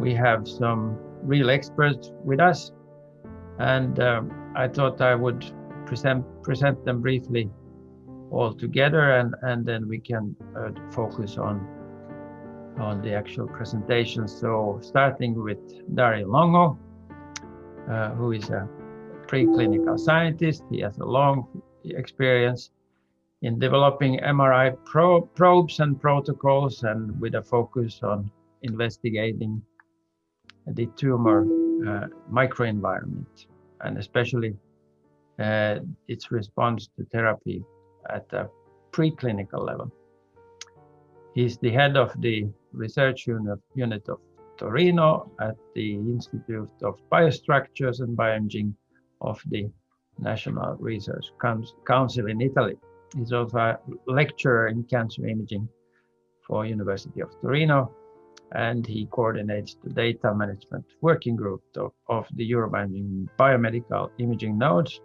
we have some real experts with us, and I thought I would present them briefly all together, and then we can focus on the actual presentation. So starting with Dario Longo, who is a preclinical scientist. He has a long experience in developing MRI probes and protocols, and with a focus on investigating the tumor microenvironment, and especially its response to therapy at a preclinical level. He's the head of the research unit of Torino at the Institute of Biostructures and Bioimaging of the National Research Council in Italy. He's also a lecturer in cancer imaging for University of Torino, and he coordinates the data management working group of the Euro-BioImaging biomedical imaging nodes.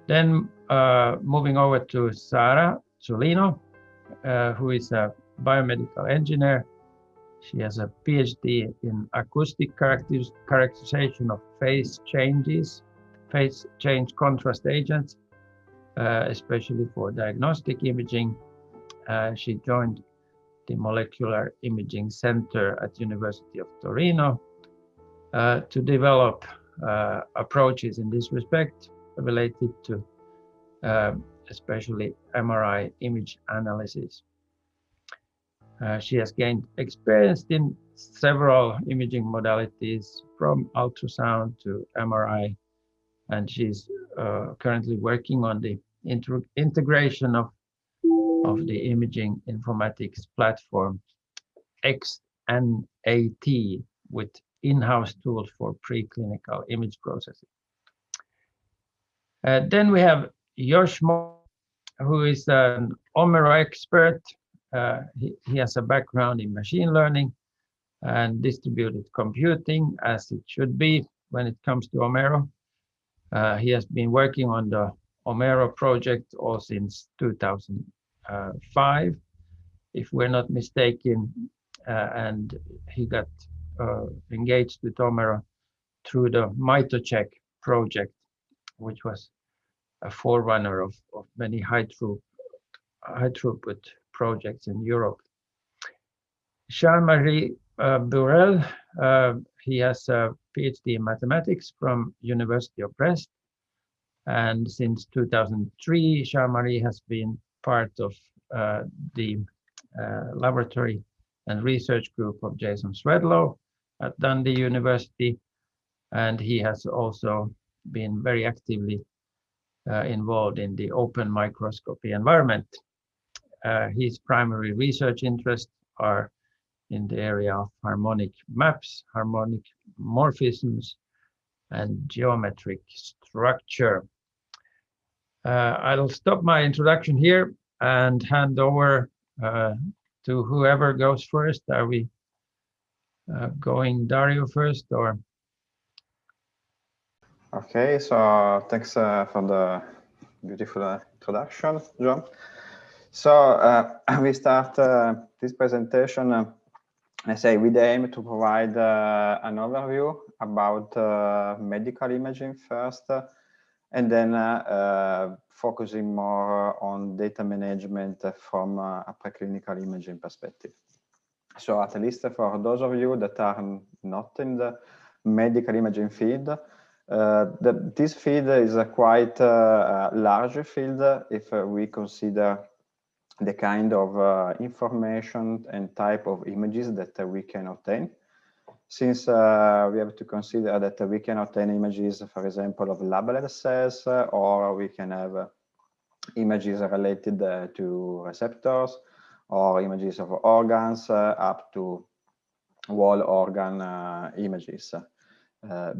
Then moving over to Sara Zullino, who is a biomedical engineer. She has a PhD in acoustic characterization of phase change contrast agents, especially for diagnostic imaging. She joined the Molecular Imaging Center at University of Torino to develop approaches in this respect related to especially MRI image analysis. She has gained experience in several imaging modalities, from ultrasound to MRI, and she's currently working on the integration of the imaging informatics platform XNAT with in-house tools for preclinical image processing. Then we have Yoshmo, who is an Omero expert. He has a background in machine learning and distributed computing, as it should be when it comes to Omero. He has been working on the Omero project all since 2005, if we're not mistaken, and he got engaged with Omero through the MitoCheck project, which was a forerunner of many high throughput projects in Europe. Jean-Marie Burel, he has a PhD in mathematics from University of Brest, and since 2003, Jean-Marie has been part of the laboratory and research group of Jason Swedlow at Dundee University, and he has also been very actively involved in the open microscopy environment. His primary research interests are in the area of harmonic maps, harmonic morphisms, and geometric structure. I'll stop my introduction here and hand over to whoever goes first. Are we going Dario first, or? Okay, so thanks for the beautiful introduction, John. So we start this presentation, let's say, with the aim to provide an overview about medical imaging first, and then focusing more on data management from a preclinical imaging perspective. So at least for those of you that are not in the medical imaging field, this field is a quite large field if we consider the kind of information and type of images that we can obtain. Since we have to consider that we can obtain images, for example, of labeled cells, or we can have images related to receptors, or images of organs, up to whole organ images.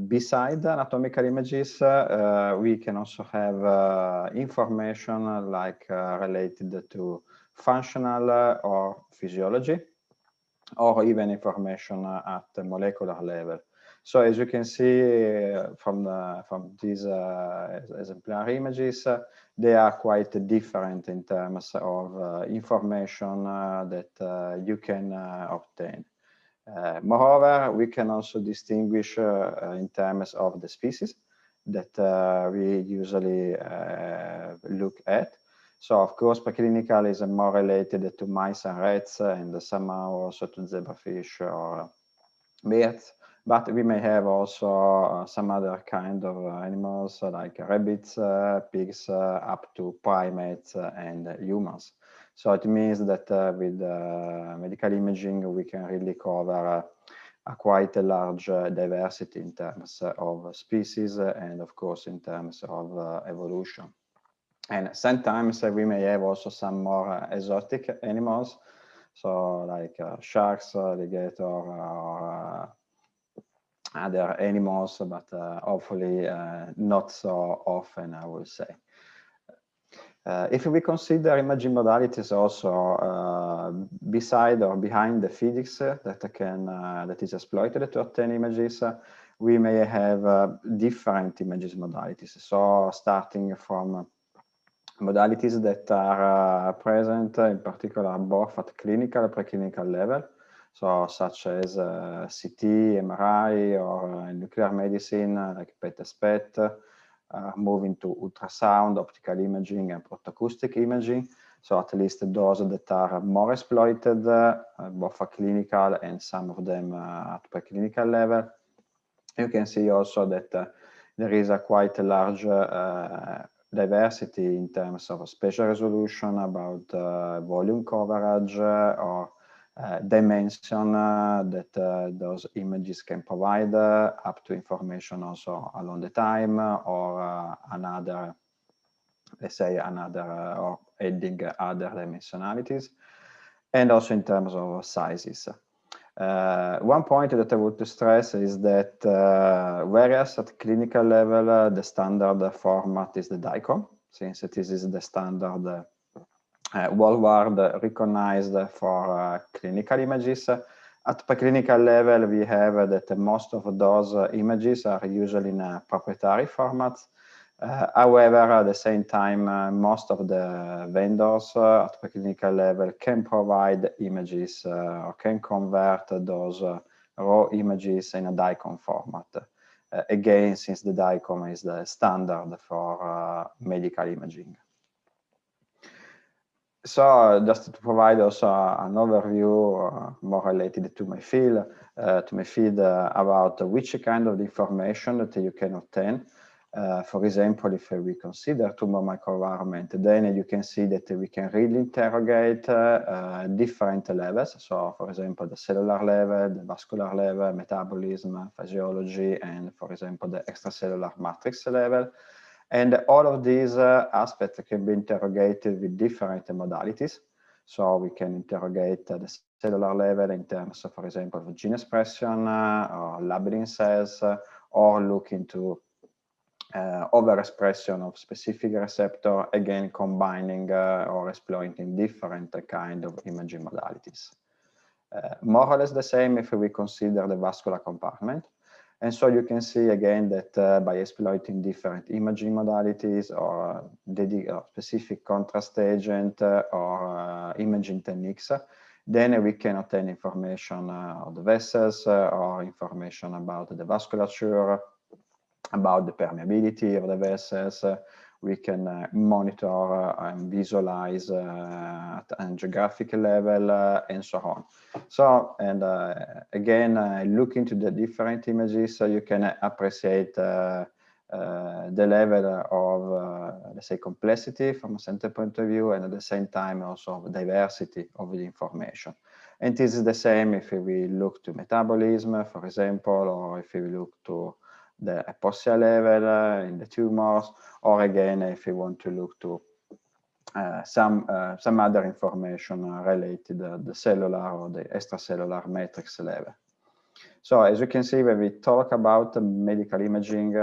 Beside anatomical images, we can also have information like related to functional or physiology, or even information at the molecular level. So as you can see from these exemplary images, they are quite different in terms of information that you can obtain. Moreover, we can also distinguish in terms of the species that we usually look at. So, of course, preclinical is more related to mice and rats, and somehow also to zebrafish or birds. But we may have also some other kind of animals like rabbits, pigs, up to primates and humans. So it means that with medical imaging, we can really cover quite a large diversity in terms of species and, of course, in terms of evolution. And sometimes we may have also some more exotic animals, so like sharks, alligator, or other animals, but hopefully not so often, I will say. If we consider imaging modalities also beside or behind the physics that is exploited to obtain images, we may have different images modalities. So starting from modalities that are present in particular both at clinical and preclinical level, so such as CT, MRI, or nuclear medicine like PET/SPET, moving to ultrasound, optical imaging, and protoacoustic imaging. So at least those that are more exploited, both at clinical and some of them at preclinical level. You can see also that there is a quite a large diversity in terms of spatial resolution, about volume coverage, or dimension that those images can provide, up to information also along the time, or another, let's say, or adding other dimensionalities, and also in terms of sizes. One point that I want to stress is that whereas at clinical level, the standard format is the DICOM, since this is the standard worldwide recognized for clinical images. At preclinical level, we have that most of those images are usually in a proprietary format. However, at the same time, most of the vendors at preclinical level can provide images or can convert those raw images in a DICOM format. Again, since the DICOM is the standard for medical imaging. So just to provide also an overview more related to my field, about which kind of information that you can obtain. For example, if we consider tumor microenvironment, then you can see that we can really interrogate different levels. So, for example, the cellular level, the vascular level, metabolism, physiology, and, for example, the extracellular matrix level. And all of these aspects can be interrogated with different modalities. So we can interrogate the cellular level in terms of, for example, of gene expression or labeling cells, or look into overexpression of specific receptor, again combining or exploiting different kind of imaging modalities. More or less the same if we consider the vascular compartment. And so you can see again that by exploiting different imaging modalities or specific contrast agent or imaging techniques, then we can obtain information of the vessels or information about the vasculature, about the permeability of the vessels. We can monitor and visualize at angiographic level and so on. So, and again, look into the different images so you can appreciate the level of, let's say, complexity from a center point of view, and at the same time also diversity of the information. And this is the same if we look to metabolism, for example, or if we look to the hypoxia level in the tumors, or again, if you want to look to some other information related to the cellular or the extracellular matrix level. So as you can see, when we talk about medical imaging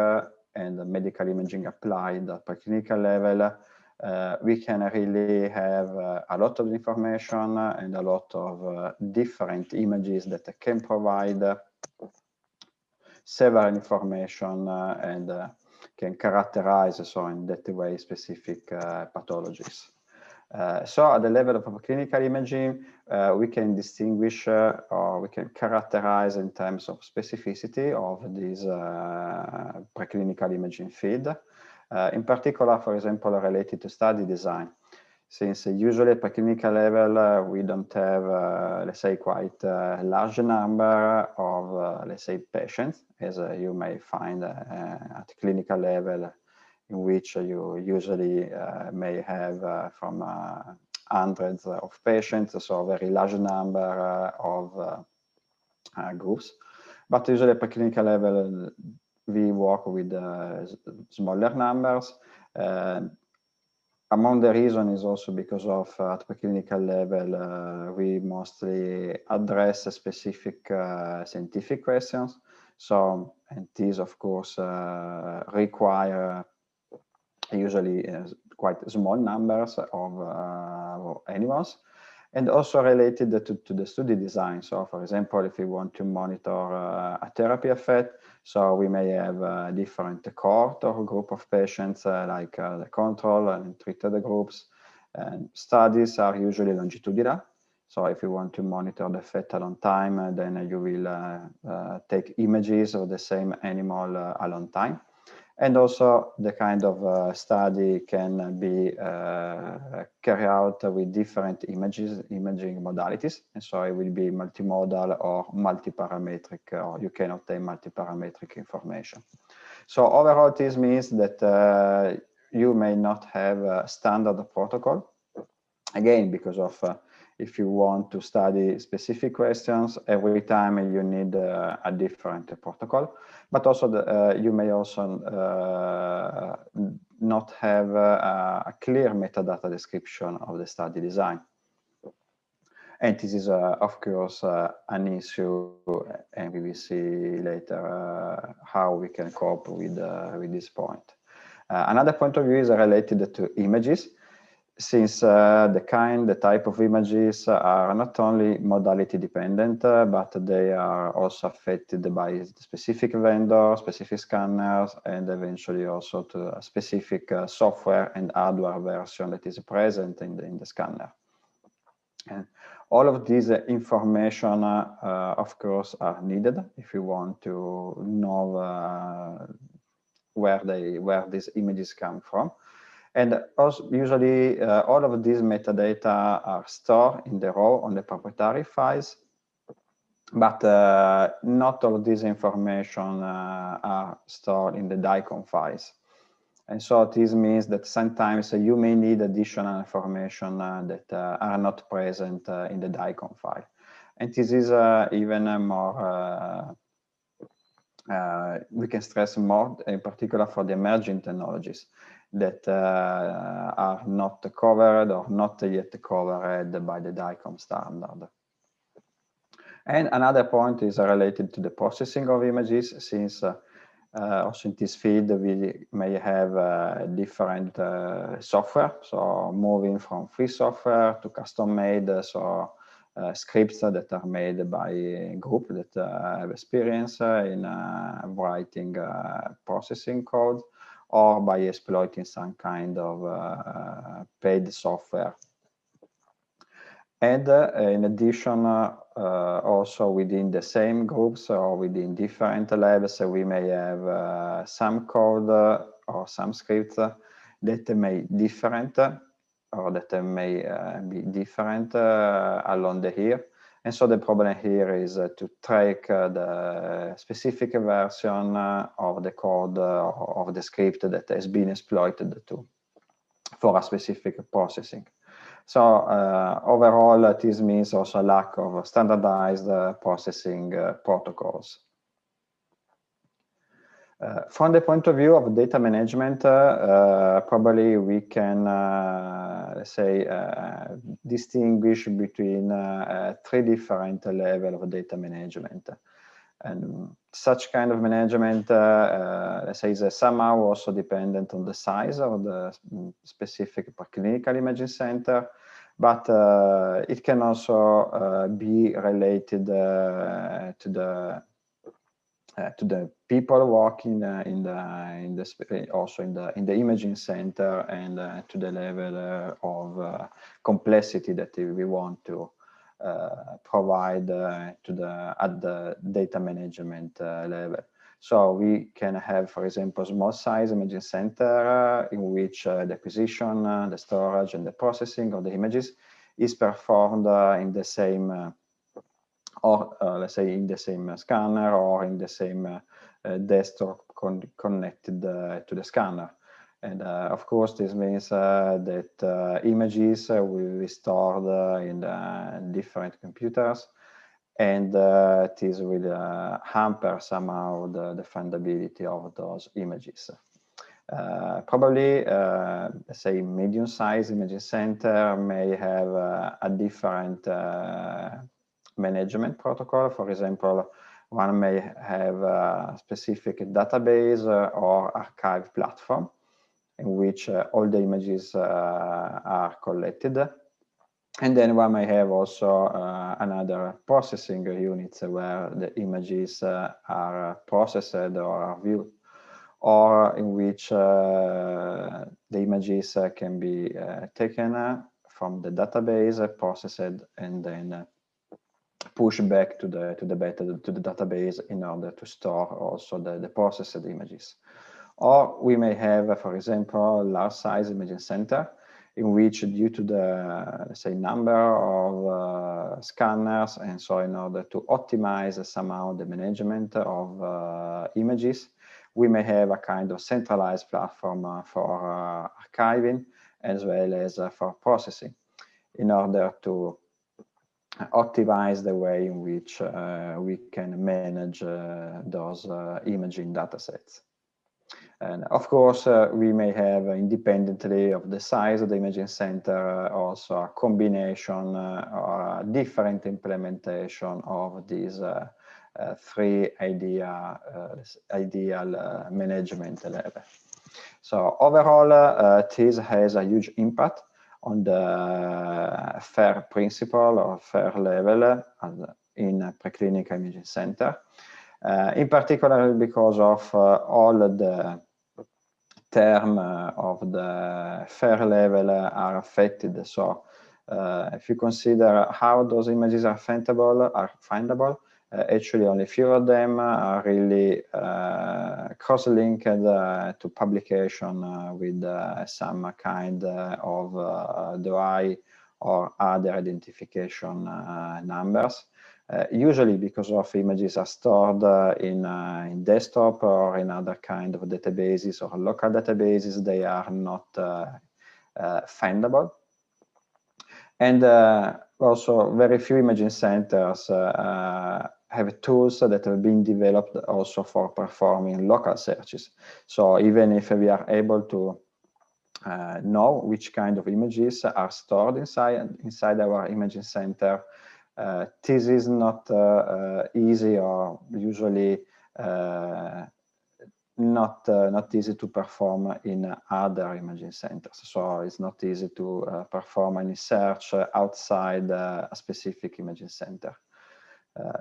and medical imaging applied at preclinical level, we can really have a lot of information and a lot of different images that can provide several information and can characterize, so in that way, specific pathologies. So at the level of clinical imaging, we can distinguish or we can characterize in terms of specificity of this preclinical imaging field. In particular, for example, related to study design. Since usually at preclinical level, we don't have, let's say, quite a large number of, let's say, patients, as you may find at clinical level, in which you usually may have from hundreds of patients, so a very large number of groups. But usually at preclinical level, we work with smaller numbers. Among the reason is also because of at preclinical level, we mostly address specific scientific questions. So, and these of course require usually quite small numbers of animals, and also related to the study design. So for example, if we want to monitor a therapy effect, so we may have a different cohort or group of patients like the control and treated groups. And studies are usually longitudinal. So if you want to monitor the effect a long time, then you will take images of the same animal a long time. And also the kind of study can be carried out with different imaging modalities. And so it will be multimodal or multiparametric, or you can obtain multiparametric information. So overall, this means that you may not have a standard protocol. Again, because of if you want to study specific questions, every time you need a different protocol. But also you may also not have a clear metadata description of the study design. And this is, of course, an issue, and we will see later how we can cope with this point. Another point of view is related to images, since the type of images are not only modality dependent, but they are also affected by specific vendor, specific scanners, and eventually also to a specific software and hardware version that is present in the scanner. And all of these information, of course, are needed if you want to know where these images come from. And also, usually, all of these metadata are stored in the raw on the proprietary files, but not all of this information are stored in the DICOM files. And so this means that sometimes you may need additional information that are not present in the DICOM file. And this is even more, we can stress more, in particular for the emerging technologies that are not covered or not yet covered by the DICOM standard. And another point is related to the processing of images, since also in this field we may have different software, so moving from free software to custom-made, so scripts that are made by a group that have experience in writing processing code, or by exploiting some kind of paid software. And in addition, also within the same groups or within different labs, we may have some code or some scripts that may different or that may be different along the year. And so the problem here is to track the specific version of the code of the script that has been exploited for a specific processing. So overall, this means also a lack of standardized processing protocols. From the point of view of data management, probably we can, let's say, distinguish between 3 different levels of data management. And such kind of management, let's say, is somehow also dependent on the size of the specific preclinical imaging center, but it can also be related to the to the people working also in the imaging center, and to the level of complexity that we want to provide at the data management level. So we can have, for example, small size imaging center in which the acquisition, the storage, and the processing of the images is performed in the same or let's say in the same scanner or in the same desktop connected to the scanner. And of course, this means that images will be stored in different computers, and this will hamper somehow the findability of those images. Probably, let's say, medium-sized imaging center may have a different management protocol. For example, one may have a specific database or archive platform in which all the images are collected. And then one may have also another processing unit where the images are processed or are viewed, or in which the images can be taken from the database, processed, and then pushed back to the database in order to store also the processed images. Or we may have, for example, a large size imaging center in which, due to the, let's say, number of scanners, and so in order to optimize somehow the management of images, we may have a kind of centralized platform for archiving as well as for processing, in order to optimize the way in which we can manage those imaging datasets. And of course, we may have, independently of the size of the imaging center, also a combination or a different implementation of these three ideal management levels. So overall, this has a huge impact on the FAIR principle or FAIR level in a preclinical imaging center. In particular, because of all the terms of the FAIR level are affected. So if you consider how those images are findable, actually only a few of them are really cross-linked to publication with some kind of dry or other identification numbers. Usually because of images are stored in desktop or in other kind of databases or local databases, they are not findable. And also very few imaging centers have tools that have been developed also for performing local searches. So even if we are able to know which kind of images are stored inside our imaging center, this is not easy, or usually not easy to perform in other imaging centers. So it's not easy to perform any search outside a specific imaging center.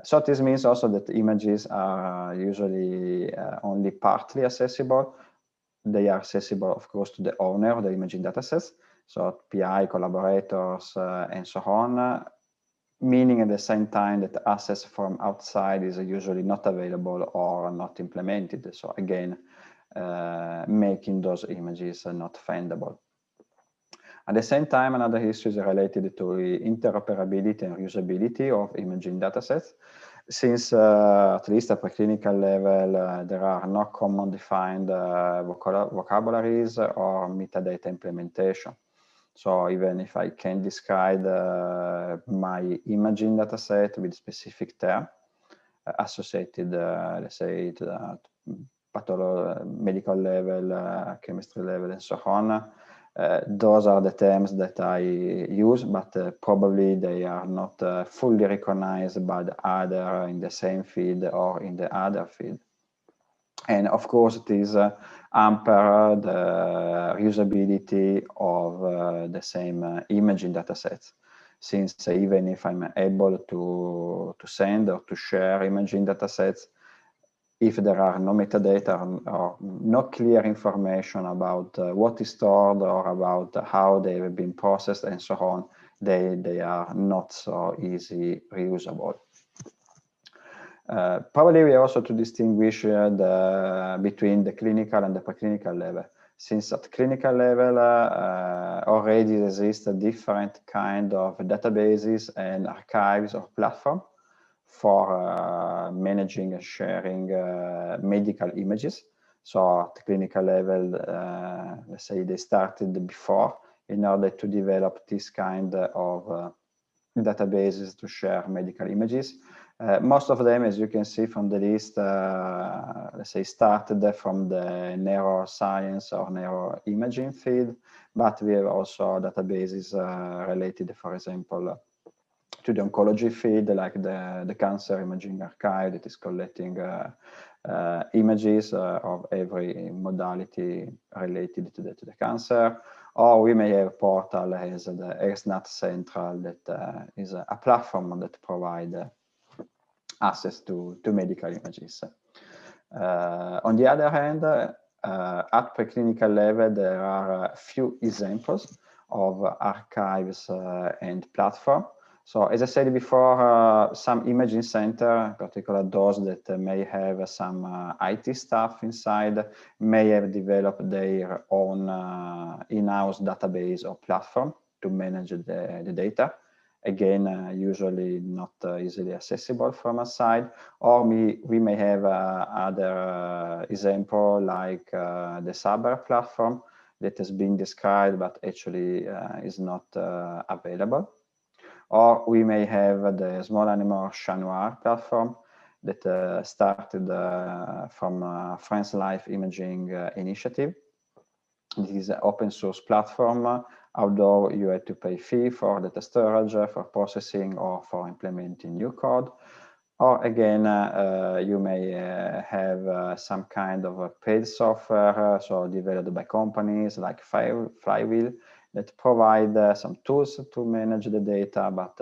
So this means also that images are usually only partly accessible. They are accessible, of course, to the owner of the imaging datasets, so PI, collaborators, and so on, meaning at the same time that access from outside is usually not available or not implemented. So again, making those images not findable. At the same time, another issue is related to interoperability and usability of imaging datasets. Since at least at preclinical level, there are no common defined vocabularies or metadata implementation. So even if I can describe my imaging dataset with specific term associated, let's say, to the medical level, chemistry level, and so on, those are the terms that I use, but probably they are not fully recognized by the other in the same field or in the other field. And of course, it is hamper the usability of the same imaging datasets, since even if I'm able to send or to share imaging datasets, if there are no metadata or no clear information about what is stored or about how they have been processed and so on, they are not so easy reusable. Probably we also to distinguish between the clinical and the preclinical level, since at clinical level already exist a different kind of databases and archives or platform for managing and sharing medical images. So at clinical level, let's say they started before in order to develop this kind of databases to share medical images. Most of them, as you can see from the list, let's say started from the neuroscience or neuroimaging field, but we have also databases related, for example, to the oncology field, like the cancer imaging archive that is collecting images of every modality related to the cancer. Or we may have a portal as the XNAT Central that is a platform that provides access to medical images. On the other hand, at preclinical level, there are a few examples of archives and platform. So as I said before, some imaging center, in particular those that may have some IT staff inside, may have developed their own in-house database or platform to manage the data. Again, usually not easily accessible from a side, or we may have other example like the Sara platform that has been described but actually is not available. Or we may have the Small Animal Chat Noir platform that started from France Life Imaging Initiative. This is an open source platform, although you have to pay fee for data storage, for processing, or for implementing new code. Or again, you may have some kind of paid software, so developed by companies like Flywheel, that provide some tools to manage the data, but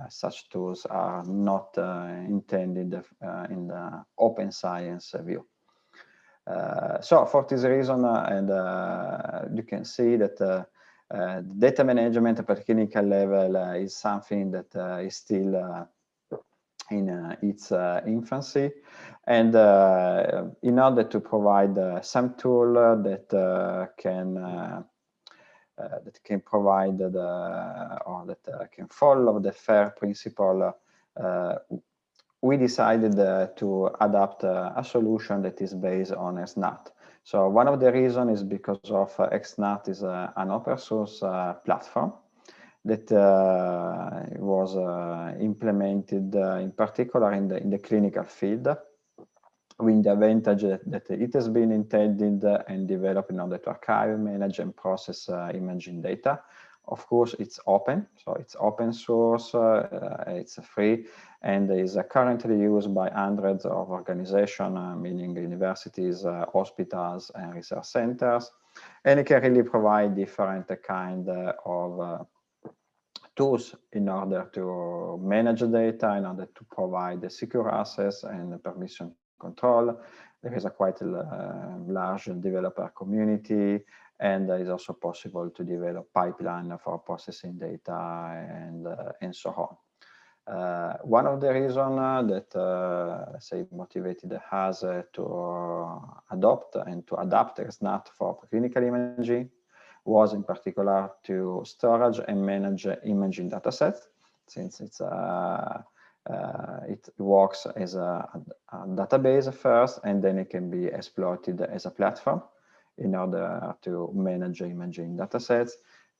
such tools are not intended in the open science view. So for this reason, and you can see that data management at preclinical level is something that is still in its infancy, and in order to provide some tool that can provide or that can follow the FAIR principle, we decided to adapt a solution that is based on XNAT. So one of the reasons is because of XNAT is an open source platform that was implemented in particular in the clinical field, with the advantage that it has been intended and developed in order to archive, manage, and process imaging data. Of course, it's open, so it's open source, it's free, and is currently used by hundreds of organizations, meaning universities, hospitals, and research centers. And it can really provide different kind of tools in order to manage data, in order to provide the secure access and permission control. There is a quite large developer community, and it is also possible to develop pipeline for processing data and so on. One of the reasons that say motivated us to adopt and to adapt XNAT for clinical imaging was in particular to storage and manage imaging datasets, since it's it works as a database first, and then it can be exploited as a platform in order to manage imaging datasets.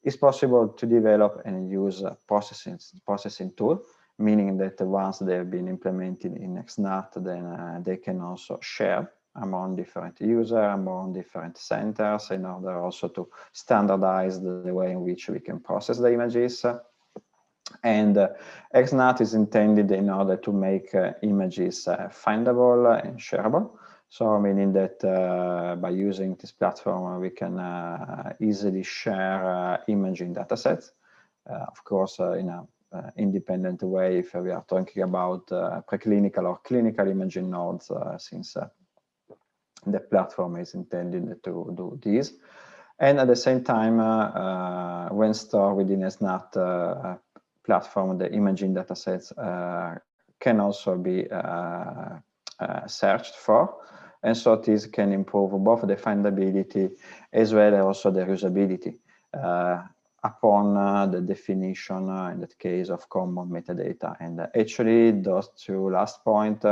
It's possible to develop and use a processing tool, meaning that once they have been implemented in XNAT, then they can also share among different users, among different centers, in order also to standardize the way in which we can process the images. And XNAT is intended in order to make images findable and shareable. So meaning that by using this platform, we can easily share imaging datasets, of course, in a independent way if we are talking about preclinical or clinical imaging nodes, since the platform is intended to do this. And at the same time, when stored within a SNAT platform, the imaging datasets can also be searched for. And so this can improve both the findability as well as also the usability upon the definition, in that case, of common metadata. And actually, those two last points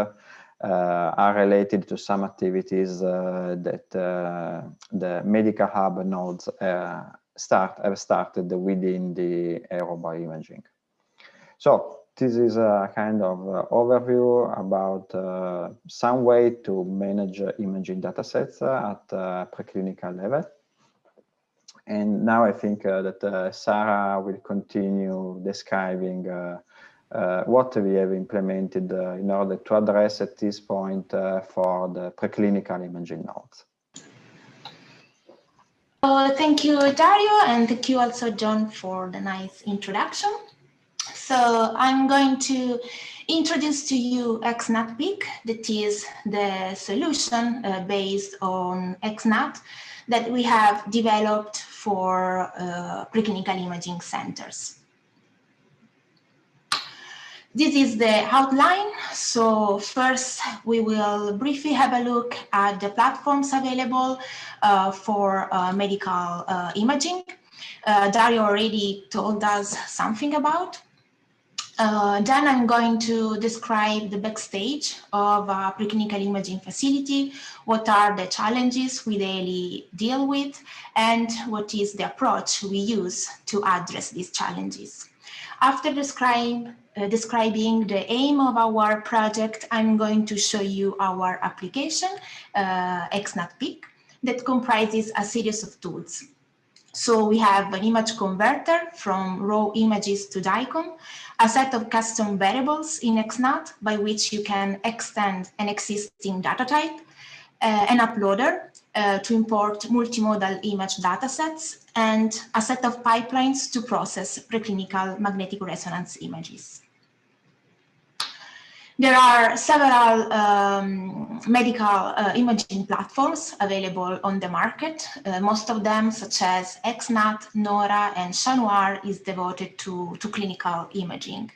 are related to some activities that the medical hub nodes have started within the Euro-BioImaging. So this is a kind of overview about some way to manage imaging datasets at preclinical level. And now I think that Sara will continue describing what we have implemented in order to address at this point for the preclinical imaging nodes. Thank you, Dario, and thank you also, John, for the nice introduction. So I'm going to introduce to you XNAT-PIC, that is the solution based on XNAT that we have developed for preclinical imaging centers. This is the outline. So first, we will briefly have a look at the platforms available for medical imaging. Dario already told us something about. Then I'm going to describe the backstage of a preclinical imaging facility, what are the challenges we daily deal with, and what is the approach we use to address these challenges. After describing the aim of our project, I'm going to show you our application, XNAT-PIC, that comprises a series of tools. So we have an image converter from raw images to DICOM, a set of custom variables in XNAT by which you can extend an existing data type, an uploader to import multimodal image datasets, and a set of pipelines to process preclinical magnetic resonance images. There are several medical imaging platforms available on the market. Most of them, such as XNAT, NORA, and Chanoir, is devoted to clinical imaging.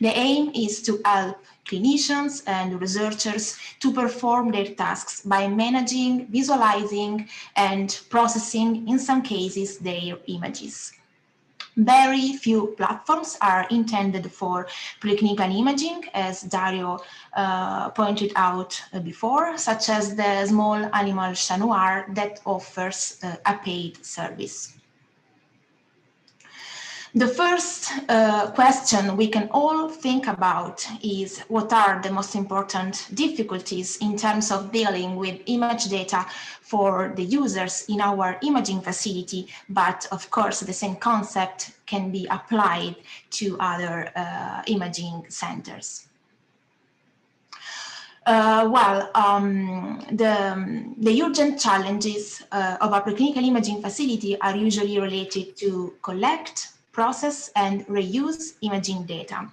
The aim is to help clinicians and researchers to perform their tasks by managing, visualizing, and processing, in some cases, their images. Very few platforms are intended for preclinical imaging, as Dario pointed out before, such as the small animal Chanoir that offers a paid service. The first question we can all think about is what are the most important difficulties in terms of dealing with image data for the users in our imaging facility, but of course the same concept can be applied to other imaging centers. The urgent challenges of a preclinical imaging facility are usually related to collect, process, and reuse imaging data.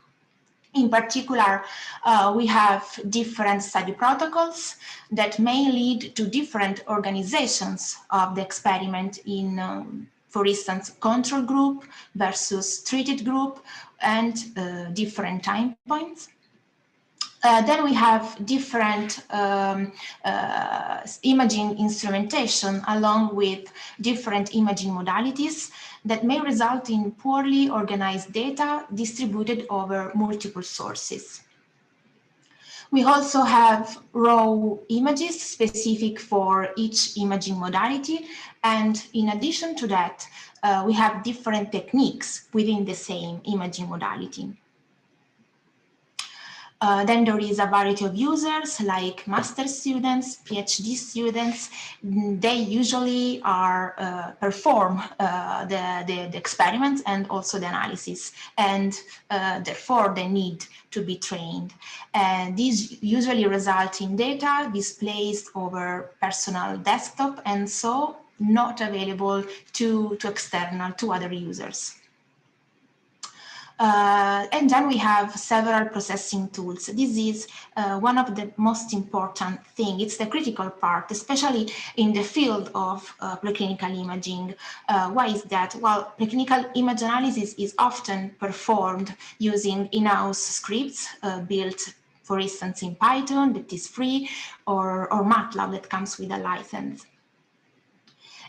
In particular, we have different study protocols that may lead to different organizations of the experiment in, for instance, control group versus treated group, and different time points. Then we have different imaging instrumentation along with different imaging modalities that may result in poorly organized data distributed over multiple sources. We also have raw images specific for each imaging modality, and in addition to that, we have different techniques within the same imaging modality. Then there is a variety of users like master students, PhD students. They usually perform the experiments and also the analysis, and therefore they need to be trained. And these usually result in data displaced over personal desktop and so not available to other users. And then we have several processing tools. This is one of the most important thing. It's the critical part, especially in the field of preclinical imaging. Why is that? Well, preclinical image analysis is often performed using in-house scripts built, for instance, in Python that is free, or MATLAB that comes with a license.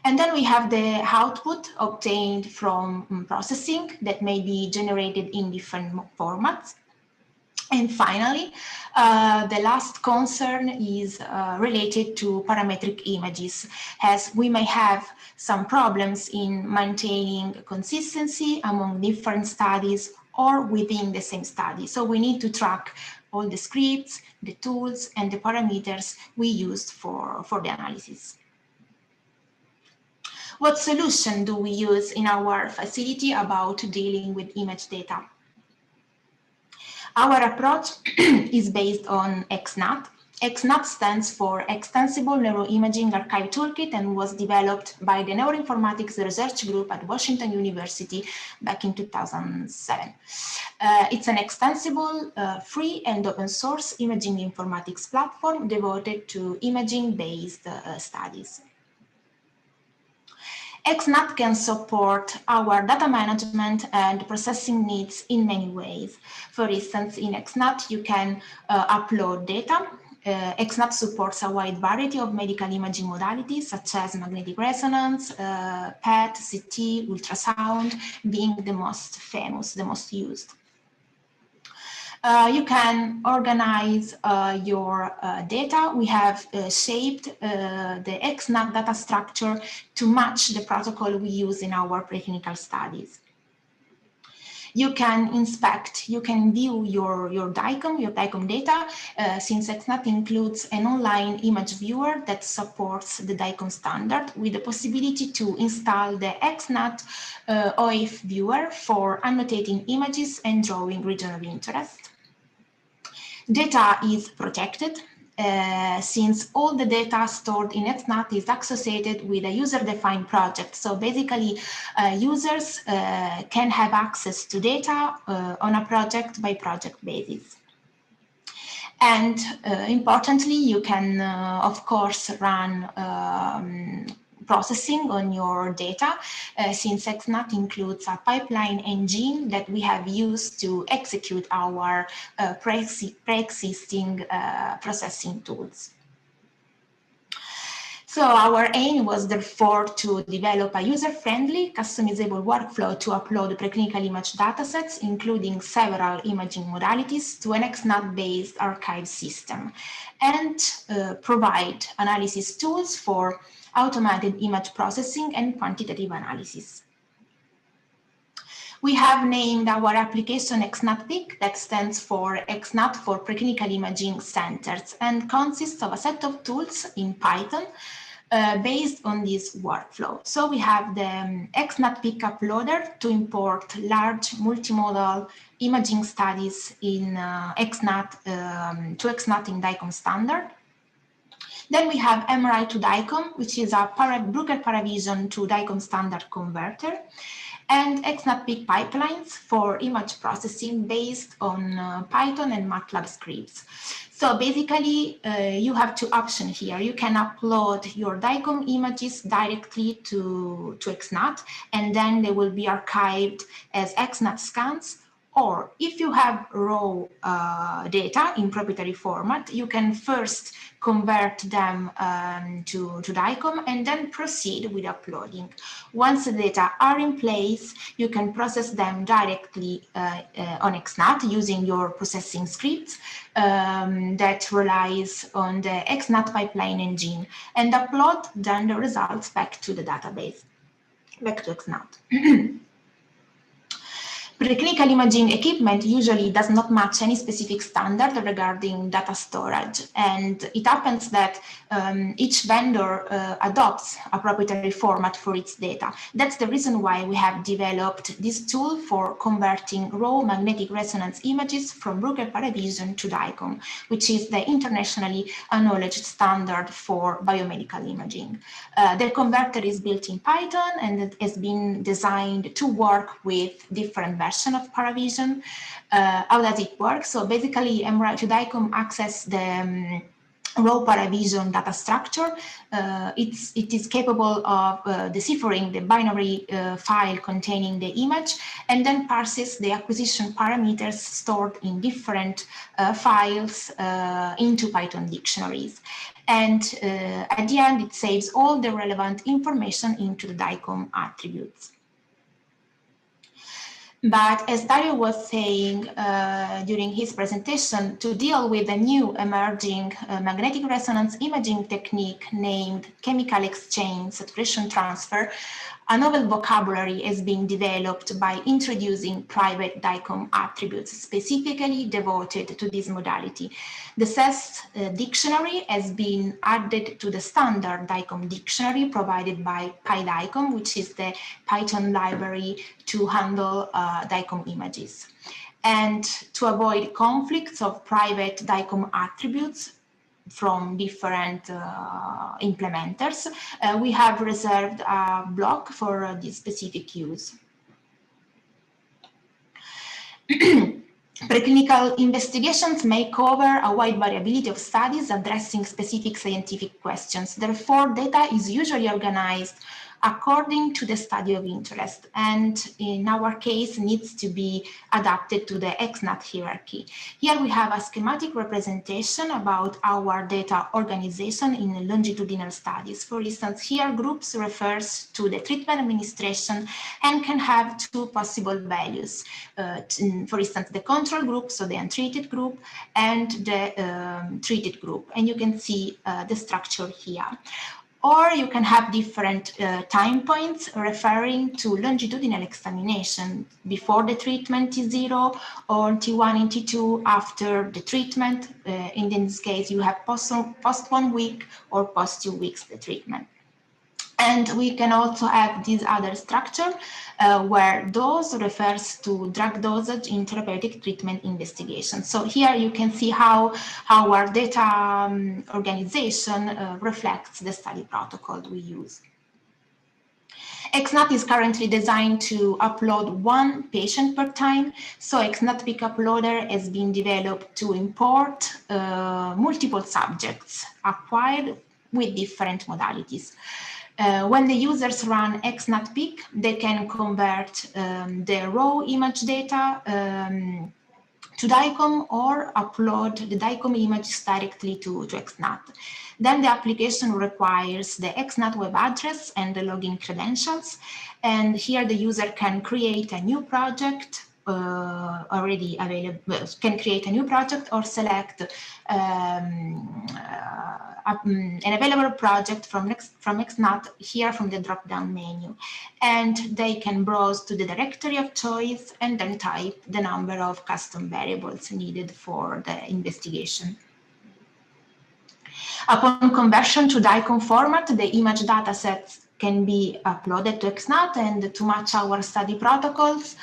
And then we have the output obtained from processing that may be generated in different formats. And finally, the last concern is related to parametric images, as we may have some problems in maintaining consistency among different studies or within the same study. So we need to track all the scripts, the tools, and the parameters we used for the analysis. What solution do we use in our facility about dealing with image data? Our approach is based on XNAT. XNAT stands for Extensible Neuroimaging Archive Toolkit and was developed by the Neuroinformatics Research Group at Washington University back in 2007. It's an extensible, free and open source imaging informatics platform devoted to imaging-based studies. XNAT can support our data management and processing needs in many ways. For instance, in XNAT, you can upload data. XNAT supports a wide variety of medical imaging modalities, such as magnetic resonance, PET, CT, ultrasound, being the most famous, the most used. You can organize your data. We have shaped the XNAT data structure to match the protocol we use in our preclinical studies. You can inspect, you can view your DICOM data, since XNAT includes an online image viewer that supports the DICOM standard with the possibility to install the XNAT OIF viewer for annotating images and drawing region of interest. Data is protected since all the data stored in XNAT is associated with a user-defined project. So basically, users can have access to data on a project-by-project basis. And importantly, you can, of course, run processing on your data, since XNAT includes a pipeline engine that we have used to execute our pre-existing processing tools. So our aim was therefore to develop a user-friendly, customizable workflow to upload preclinical image datasets, including several imaging modalities, to an XNAT-based archive system, and provide analysis tools for automated image processing and quantitative analysis. We have named our application XNAT-PIC, that stands for XNAT for Preclinical Imaging Centers, and consists of a set of tools in Python based on this workflow. So we have the XNAT-PIC uploader to import large multimodal imaging studies in XNAT to XNAT in DICOM standard. Then we have MRI to DICOM, which is a Bruker Paravision to DICOM standard converter, and XNAT-PIC pipelines for image processing based on Python and MATLAB scripts. So basically, you have two options here. You can upload your DICOM images directly to XNAT, and then they will be archived as XNAT scans. Or if you have raw data in proprietary format, you can first convert them to DICOM and then proceed with uploading. Once the data are in place, you can process them directly on XNAT using your processing scripts that relies on the XNAT pipeline engine, and upload then the results back to the database, back to XNAT. Preclinical imaging equipment usually does not match any specific standard regarding data storage, and it happens that each vendor adopts a proprietary format for its data. That's the reason why we have developed this tool for converting raw magnetic resonance images from Bruker Paravision to DICOM, which is the internationally acknowledged standard for biomedical imaging. The converter is built in Python, and it has been designed to work with different vendors version of Paravision. How does it work? So basically, Embryo2DICOM access the raw Paravision data structure. It is capable of deciphering the binary file containing the image and then parses the acquisition parameters stored in different files into Python dictionaries. And at the end, it saves all the relevant information into the DICOM attributes. But as Dario was saying during his presentation, to deal with a new emerging magnetic resonance imaging technique named chemical exchange saturation transfer, a novel vocabulary is being developed by introducing private DICOM attributes specifically devoted to this modality. The CES dictionary has been added to the standard DICOM dictionary provided by PyDICOM, which is the Python library to handle DICOM images. And to avoid conflicts of private DICOM attributes from different implementers, we have reserved a block for this specific use. Preclinical investigations may cover a wide variability of studies addressing specific scientific questions. Therefore, data is usually organized according to the study of interest, and in our case needs to be adapted to the XNAT hierarchy. Here we have a schematic representation about our data organization in longitudinal studies. For instance, here groups refers to the treatment administration and can have two possible values. For instance, the control group, so the untreated group, and the treated group. And you can see the structure here. Or you can have different time points referring to longitudinal examination before the treatment T0 or T1 and T2 after the treatment. In this case, you have post 1 week or post 2 weeks the treatment. And we can also have this other structure where dose refers to drug dosage in therapeutic treatment investigation. So here you can see how our data organization reflects the study protocol we use. XNAT is currently designed to upload 1 patient per time. So XNAT Peak Uploader has been developed to import multiple subjects acquired with different modalities. When the users run XNAT-PEAK, they can convert their raw image data to DICOM or upload the DICOM images directly to XNAT. Then the application requires the XNAT web address and the login credentials. And here the user can create a new project already available, can create a new project or select an available project from XNAT here from the drop-down menu. And they can browse to the directory of choice and then type the number of custom variables needed for the investigation. Upon conversion to DICOM format, the image datasets can be uploaded to XNAT and to match our study protocols,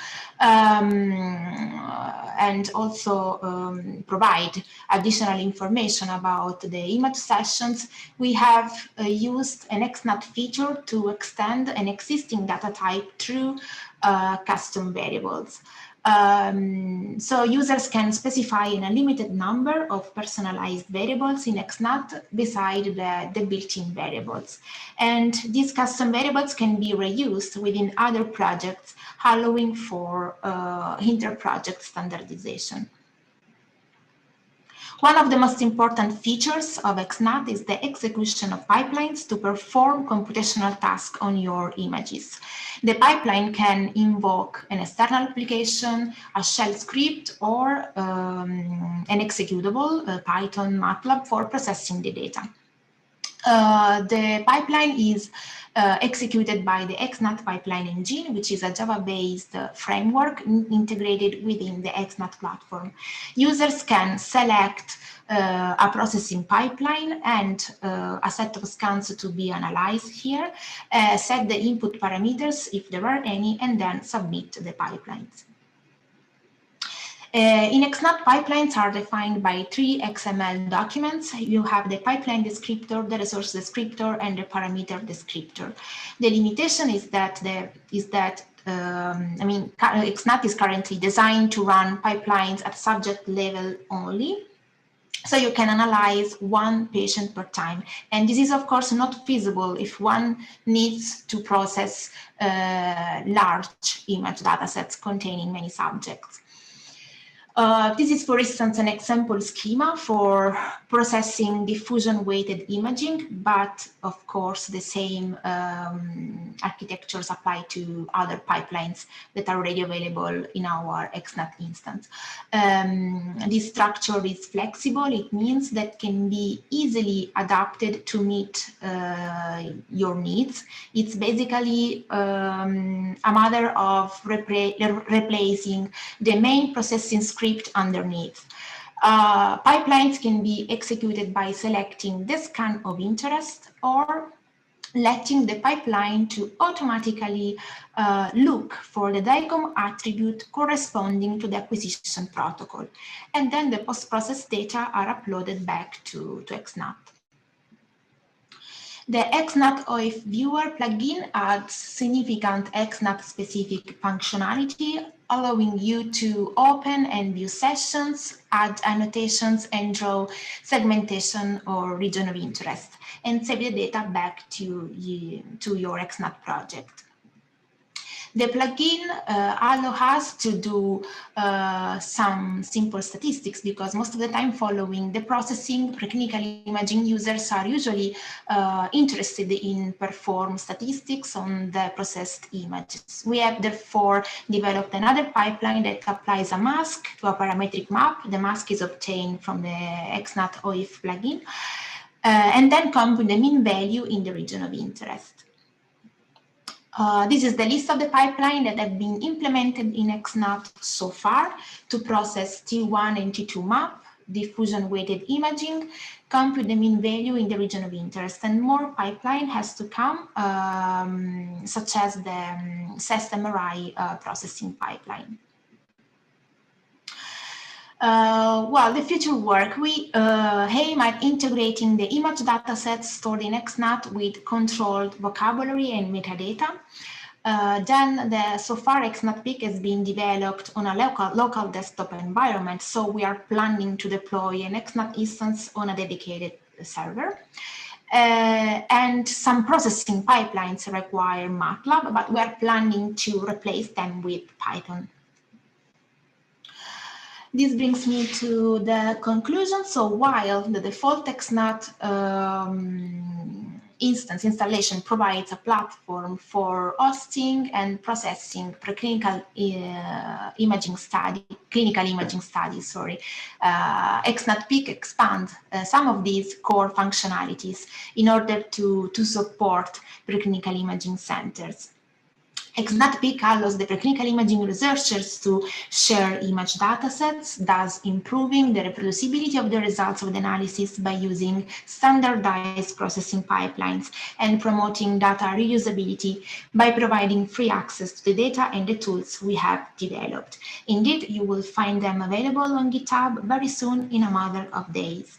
and also provide additional information about the image sessions. We have used an XNAT feature to extend an existing data type through custom variables. So users can specify an unlimited number of personalized variables in XNAT beside the built-in variables. And these custom variables can be reused within other projects, allowing for inter-project standardization. One of the most important features of XNAT is the execution of pipelines to perform computational tasks on your images. The pipeline can invoke an external application, a shell script, or an executable, Python, MATLAB, for processing the data. The pipeline is executed by the XNAT pipeline engine, which is a Java-based framework integrated within the XNAT platform. Users can select a processing pipeline and a set of scans to be analyzed here, set the input parameters if there are any, and then submit the pipelines. In XNAT, pipelines are defined by 3 XML documents. You have the pipeline descriptor, the resource descriptor, and the parameter descriptor. The limitation is that XNAT is currently designed to run pipelines at subject level only. So you can analyze one patient per time. And this is, of course, not feasible if one needs to process large image datasets containing many subjects. This is, for instance, an example schema for processing diffusion-weighted imaging, but of course the same architectures apply to other pipelines that are already available in our XNAT instance. This structure is flexible. It means that can be easily adapted to meet your needs. It's basically a matter of replacing the main processing script underneath. Pipelines can be executed by selecting the scan of interest or letting the pipeline to automatically look for the DICOM attribute corresponding to the acquisition protocol. And then the post-process data are uploaded back to XNAT. The XNAT OIF Viewer plugin adds significant XNAT-specific functionality, allowing you to open and view sessions, add annotations, and draw segmentation or region of interest, and save the data back to your XNAT project. The plugin allows us to do some simple statistics, because most of the time following the processing, preclinical imaging users are usually interested in perform statistics on the processed images. We have therefore developed another pipeline that applies a mask to a parametric map. The mask is obtained from the XNAT OIF plugin, and then compute the mean value in the region of interest. This is the list of the pipeline that have been implemented in XNAT so far to process T1 and T2 map, diffusion-weighted imaging, compute the mean value in the region of interest, and more pipeline has to come, such as the CEST MRI processing pipeline. Well, the future work, we aim at integrating the image datasets stored in XNAT with controlled vocabulary and metadata. Then so far XNAT-PIC has been developed on a local desktop environment, so we are planning to deploy an XNAT instance on a dedicated server. And some processing pipelines require MATLAB, but we are planning to replace them with Python. This brings me to the conclusion. So while the default XNAT instance installation provides a platform for hosting and processing preclinical imaging studies, XNAT-PIC expands some of these core functionalities in order to support preclinical imaging centers. XNAT-PIC allows the preclinical imaging researchers to share image datasets, thus improving the reproducibility of the results of the analysis by using standardized processing pipelines and promoting data reusability by providing free access to the data and the tools we have developed. Indeed, you will find them available on GitHub very soon, in a matter of days.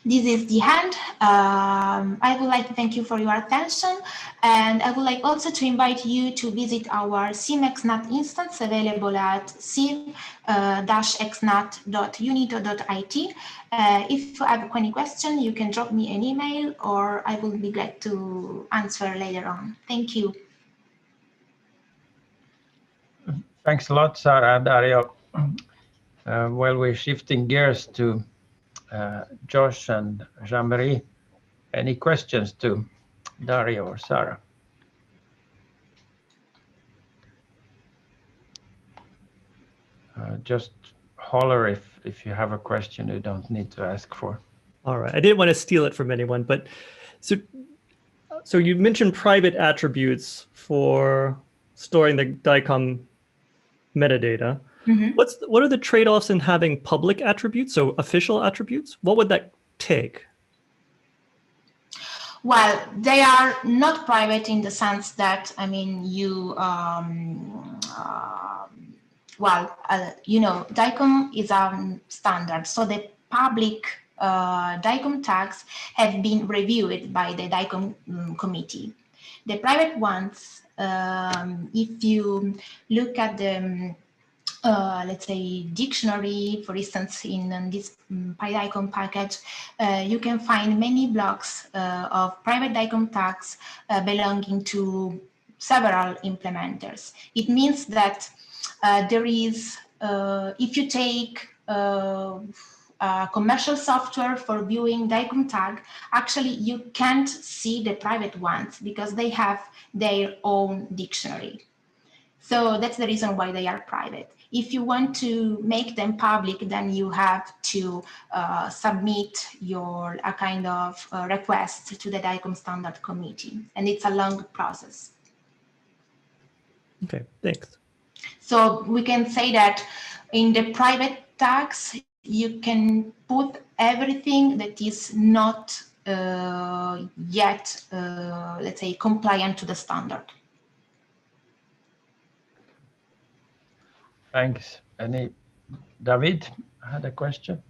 This is the end. I would like to thank you for your attention, and I would like also to invite you to visit our SIM-XNAT instance available at sim-xnat.unito.it. If you have any question, you can drop me an email, or I will be glad to answer later on. Thank you. Thanks a lot, Sara and Dario. While we're shifting gears to Josh and Jean-Marie, any questions to Dario or Sara? Just holler if you have a question you don't need to ask for. All right, I didn't want to steal it from anyone, but so you mentioned private attributes for storing the DICOM metadata. Mm-hmm. What are the trade-offs in having public attributes, so official attributes? What would that take? Well, they are not private in the sense that, I mean, you, DICOM is a standard, so the public DICOM tags have been reviewed by the DICOM committee. The private ones if you look at the let's say dictionary, for instance, in this PyDicom package, you can find many blocks of private DICOM tags belonging to several implementers. It means that there is, if you take commercial software for viewing DICOM tag, actually you can't see the private ones because they have their own dictionary. So that's the reason why they are private. If you want to make them public, then you have to submit a kind of request to the DICOM standard committee, and it's a long process. Okay, thanks. So we can say that in the private tags, you can put everything that is not yet, let's say, compliant to the standard. Thanks. David had a question?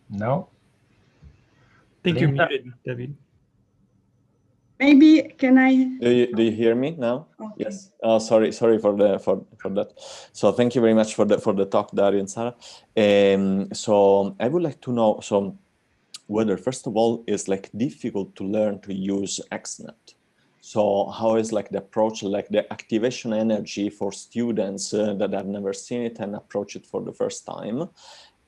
No? I think Linda? you're muted, David. Maybe can I? Do you hear me now? Okay. Yes. Sorry for that. So thank you very much for the talk, Dario and Sara. So I would like to know whether, first of all, it's like difficult to learn to use XNet. So how is like the approach, like the activation energy for students that have never seen it and approach it for the first time?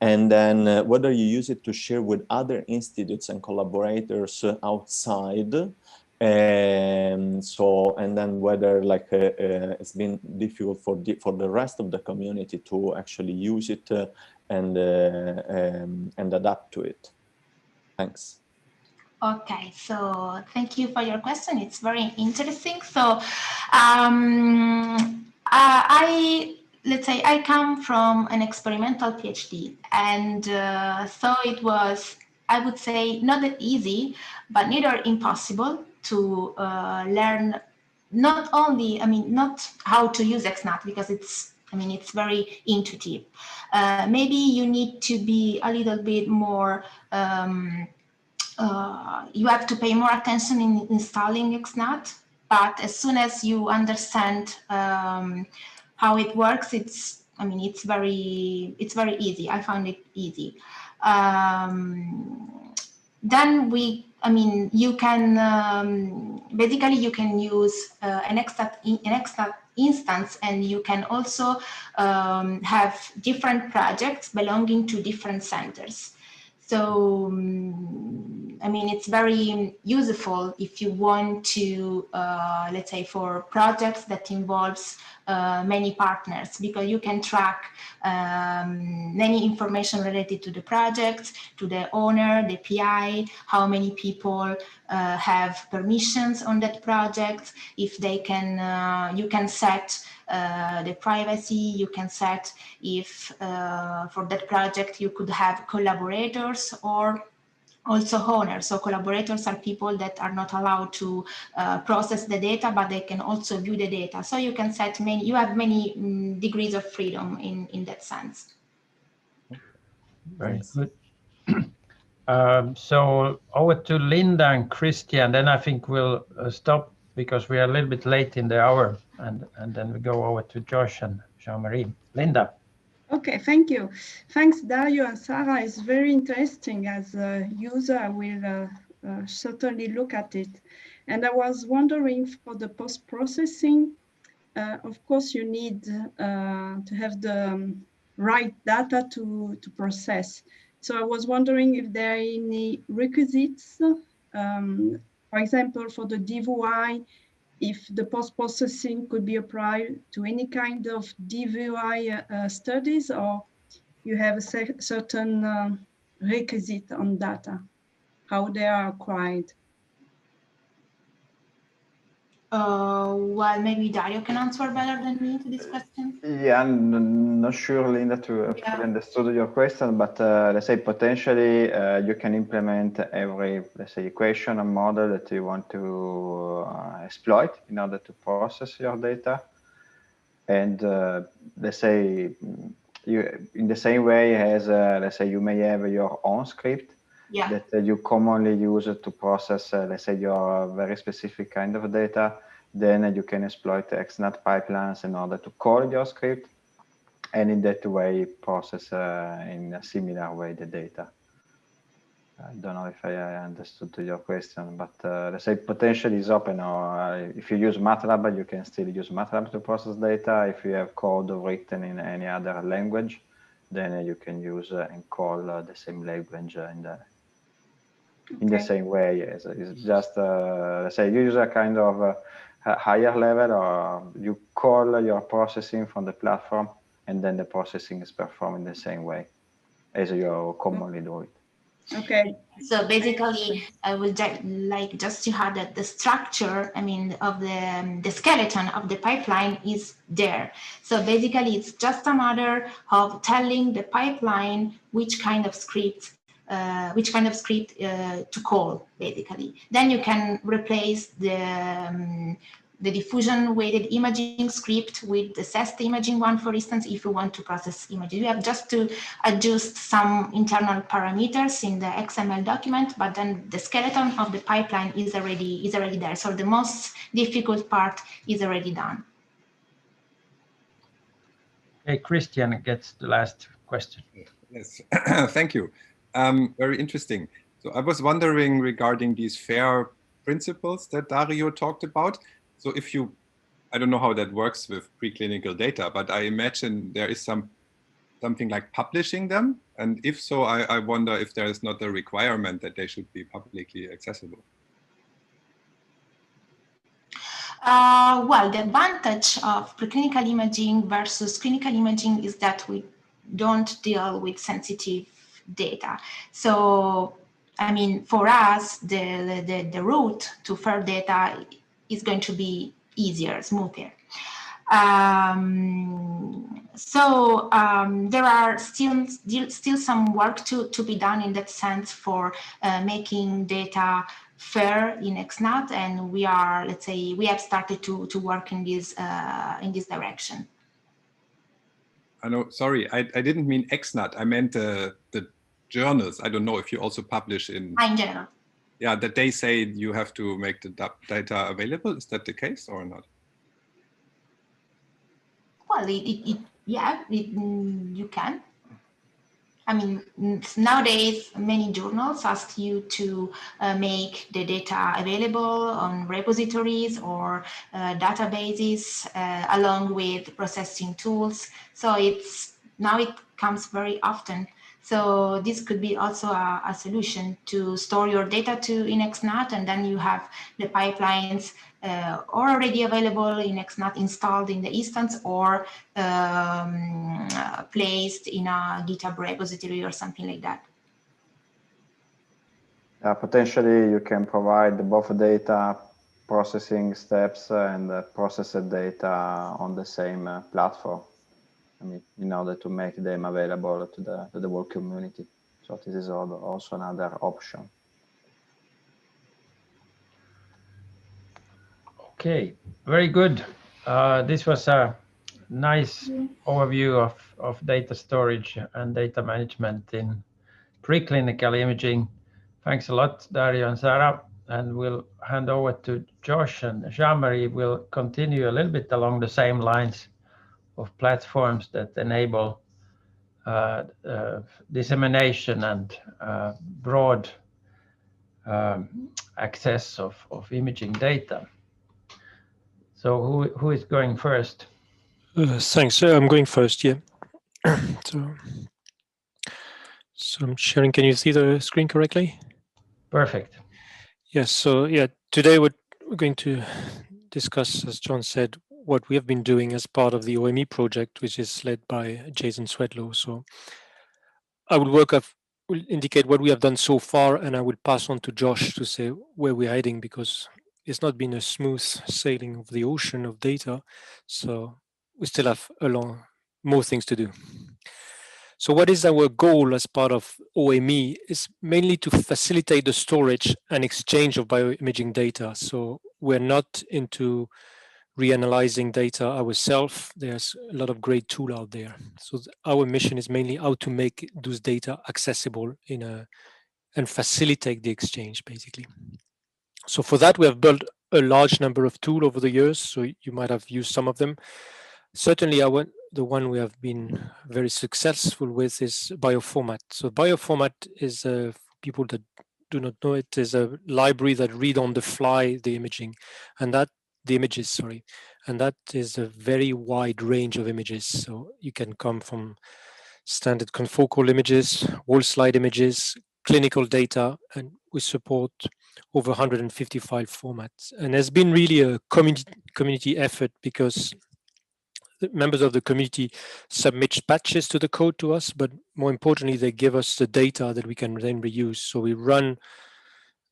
And then whether you use it to share with other institutes and collaborators outside. And then whether like it's been difficult for the rest of the community to actually use it and adapt to it. Thanks. Okay, so thank you for your question. It's very interesting. So let's say I come from an experimental PhD, and so it was, I would say, not that easy, but neither impossible to learn not only, not how to use XNet, because it's very intuitive. Maybe you need to be a little bit more, you have to pay more attention in installing XNet, but as soon as you understand how it works, it's very easy. I found it easy. Then you can basically you can use an XNet instance, and you can also have different projects belonging to different centers. So, it's very useful if you want to, let's say, for projects that involves many partners, because you can track many information related to the project, to the owner, the PI, how many people have permissions on that project, if they can, you can set the privacy, you can set if for that project you could have collaborators or also owners. So collaborators are people that are not allowed to process the data, but they can also view the data. So you can set many, you have many degrees of freedom in that sense. Very good. So over to Linda and Christian, then I think we'll stop because we are a little bit late in the hour, and then we go over to Josh and Jean-Marie. Linda. Okay, thank you. Thanks, Dario and Sara. It's very interesting. As a user, I will certainly look at it. And I was wondering, for the post-processing, of course, you need to have the right data to process. So I was wondering if there are any requisites, for example, for the DVI, if the post-processing could be applied to any kind of DVI studies, or you have a certain requisite on data, how they are acquired. Well, maybe Dario can answer better than me to this question. Yeah, I'm not sure, Linda, to fully understood your question, but let's say potentially you can implement every, let's say, equation and model that you want to exploit in order to process your data. And let's say you, in the same way as, let's say, you may have your own script that you commonly use to process, let's say, your very specific kind of data, then you can exploit XNAT pipelines in order to call your script, and in that way process in a similar way the data. I don't know if I understood your question, but let's say potential is open, or if you use MATLAB, you can still use MATLAB to process data. If you have code written in any other language, then you can use and call the same language in the same way. It's just, let's say, you use a kind of higher level, or you call your processing from the platform, and then the processing is performed in the same way as you commonly do it. Okay. So basically, I would like just to add that the structure, I mean, of the skeleton of the pipeline is there. So basically, it's just a matter of telling the pipeline which kind of script to call, basically. Then you can replace the diffusion weighted imaging script with the CEST imaging one, for instance, if you want to process images. You have just to adjust some internal parameters in the XML document, but then the skeleton of the pipeline is already there. So the most difficult part is already done. Okay, Christian gets the last question. Yes, thank you. Very interesting. So I was wondering regarding these FAIR principles that Dario talked about. So if you, I don't know how that works with preclinical data, but I imagine there is something like publishing them. And if so, I wonder if there is not a requirement that they should be publicly accessible. Well, the advantage of preclinical imaging versus clinical imaging is that we don't deal with sensitive data. So, I mean, for us, the route to FAIR data is going to be easier, smoother. There are still some work to be done in that sense for making data FAIR in XNAT, and we are, let's say, we have started to work in this direction. I know, sorry, I didn't mean XNAT. I meant the journals. I don't know if you also publish in general. Yeah, that they say you have to make the data available. Is that the case or not? Well, you can. I mean, nowadays, many journals ask you to make the data available on repositories or databases along with processing tools. So now it comes very often. So this could be also a solution to store your data in XNAT, and then you have the pipelines already available in XNAT, installed in the instance, or placed in a GitHub repository or something like that. Potentially, you can provide both data processing steps and processed data on the same platform. I mean, in order to make them available to the whole community. So this is also another option. Okay, very good. This was a nice overview of data storage and data management in preclinical imaging. Thanks a lot, Dario and Sara. And we'll hand over to Josh, and Jean-Marie will continue a little bit along the same lines of platforms that enable dissemination and broad access of imaging data. So who is going first? Thanks. I'm going first, yeah. So I'm sharing. Can you see the screen correctly? Perfect. Yes. So yeah, today we're going to discuss, as John said, what we have been doing as part of the OME project, which is led by Jason Swedlow. So I will indicate what we have done so far, and I will pass on to Josh to say where we're heading, because it's not been a smooth sailing of the ocean of data. So we still have more things to do. So what is our goal as part of OME is mainly to facilitate the storage and exchange of bioimaging data. So we're not into reanalyzing data ourselves. There's a lot of great tool out there. So our mission is mainly how to make those data accessible in and facilitate the exchange, basically. So for that, we have built a large number of tools over the years, so you might have used some of them. Certainly, the one we have been very successful with is Bioformat. So Bioformat is, for people that do not know it, is a library that read on the fly the imaging, and that the images, sorry, and that is a very wide range of images. So you can come from standard confocal images, wall slide images, clinical data, and we support over 155 formats. And there's been really a community effort, because the members of the community submit patches to the code to us, but more importantly, they give us the data that we can then reuse. So we run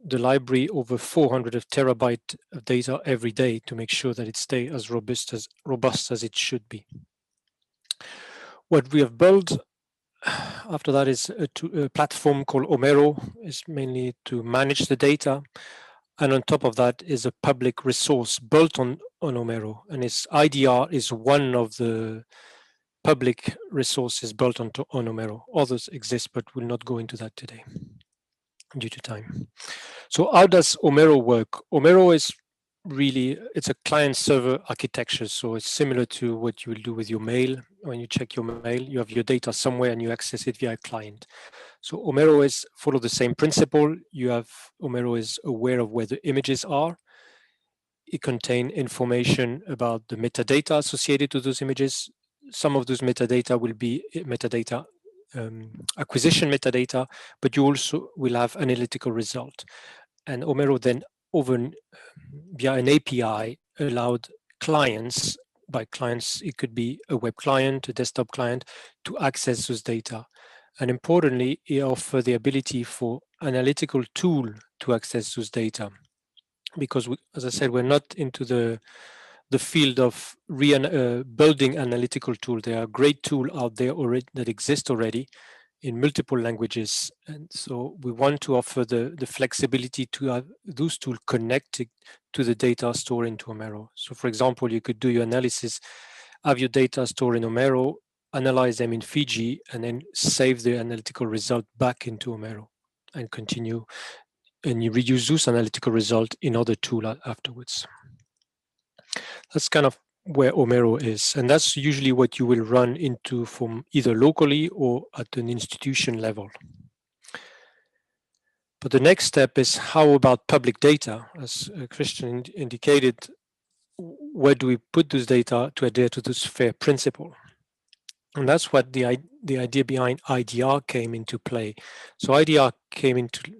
the library over 400 terabytes of data every day to make sure that it stays as robust as it should be. What we have built after that is a platform called Omero. Is mainly to manage the data, and on top of that is a public resource built on Omero, and its IDR is one of the public resources built on Omero. Others exist, but we'll not go into that today due to time. So how does Omero work? Omero is really, it's a client-server architecture, so it's similar to what you will do with your mail. When you check your mail, you have your data somewhere and you access it via a client. So Omero is follow the same principle. Omero is aware of where the images are. It contains information about the metadata associated to those images. Some of those metadata will be metadata acquisition metadata, but you also will have analytical result. And Omero then via an API allowed clients, by clients it could be a web client, a desktop client, to access those data. And importantly, it offers the ability for analytical tool to access those data, because as I said, we're not into the field of building analytical tool. There are great tools out there already that exist already in multiple languages, and so we want to offer the flexibility to have those tools connected to the data stored into Omero. So for example, you could do your analysis, have your data stored in Omero, analyze them in Fiji, and then save the analytical result back into Omero and continue, and you reuse those analytical results in other tools afterwards. That's kind of where Omero is, and that's usually what you will run into from either locally or at an institution level. But the next step is, how about public data? As Christian indicated, where do we put those data to adhere to this FAIR principle? And that's what the idea behind IDR came into play. So IDR came into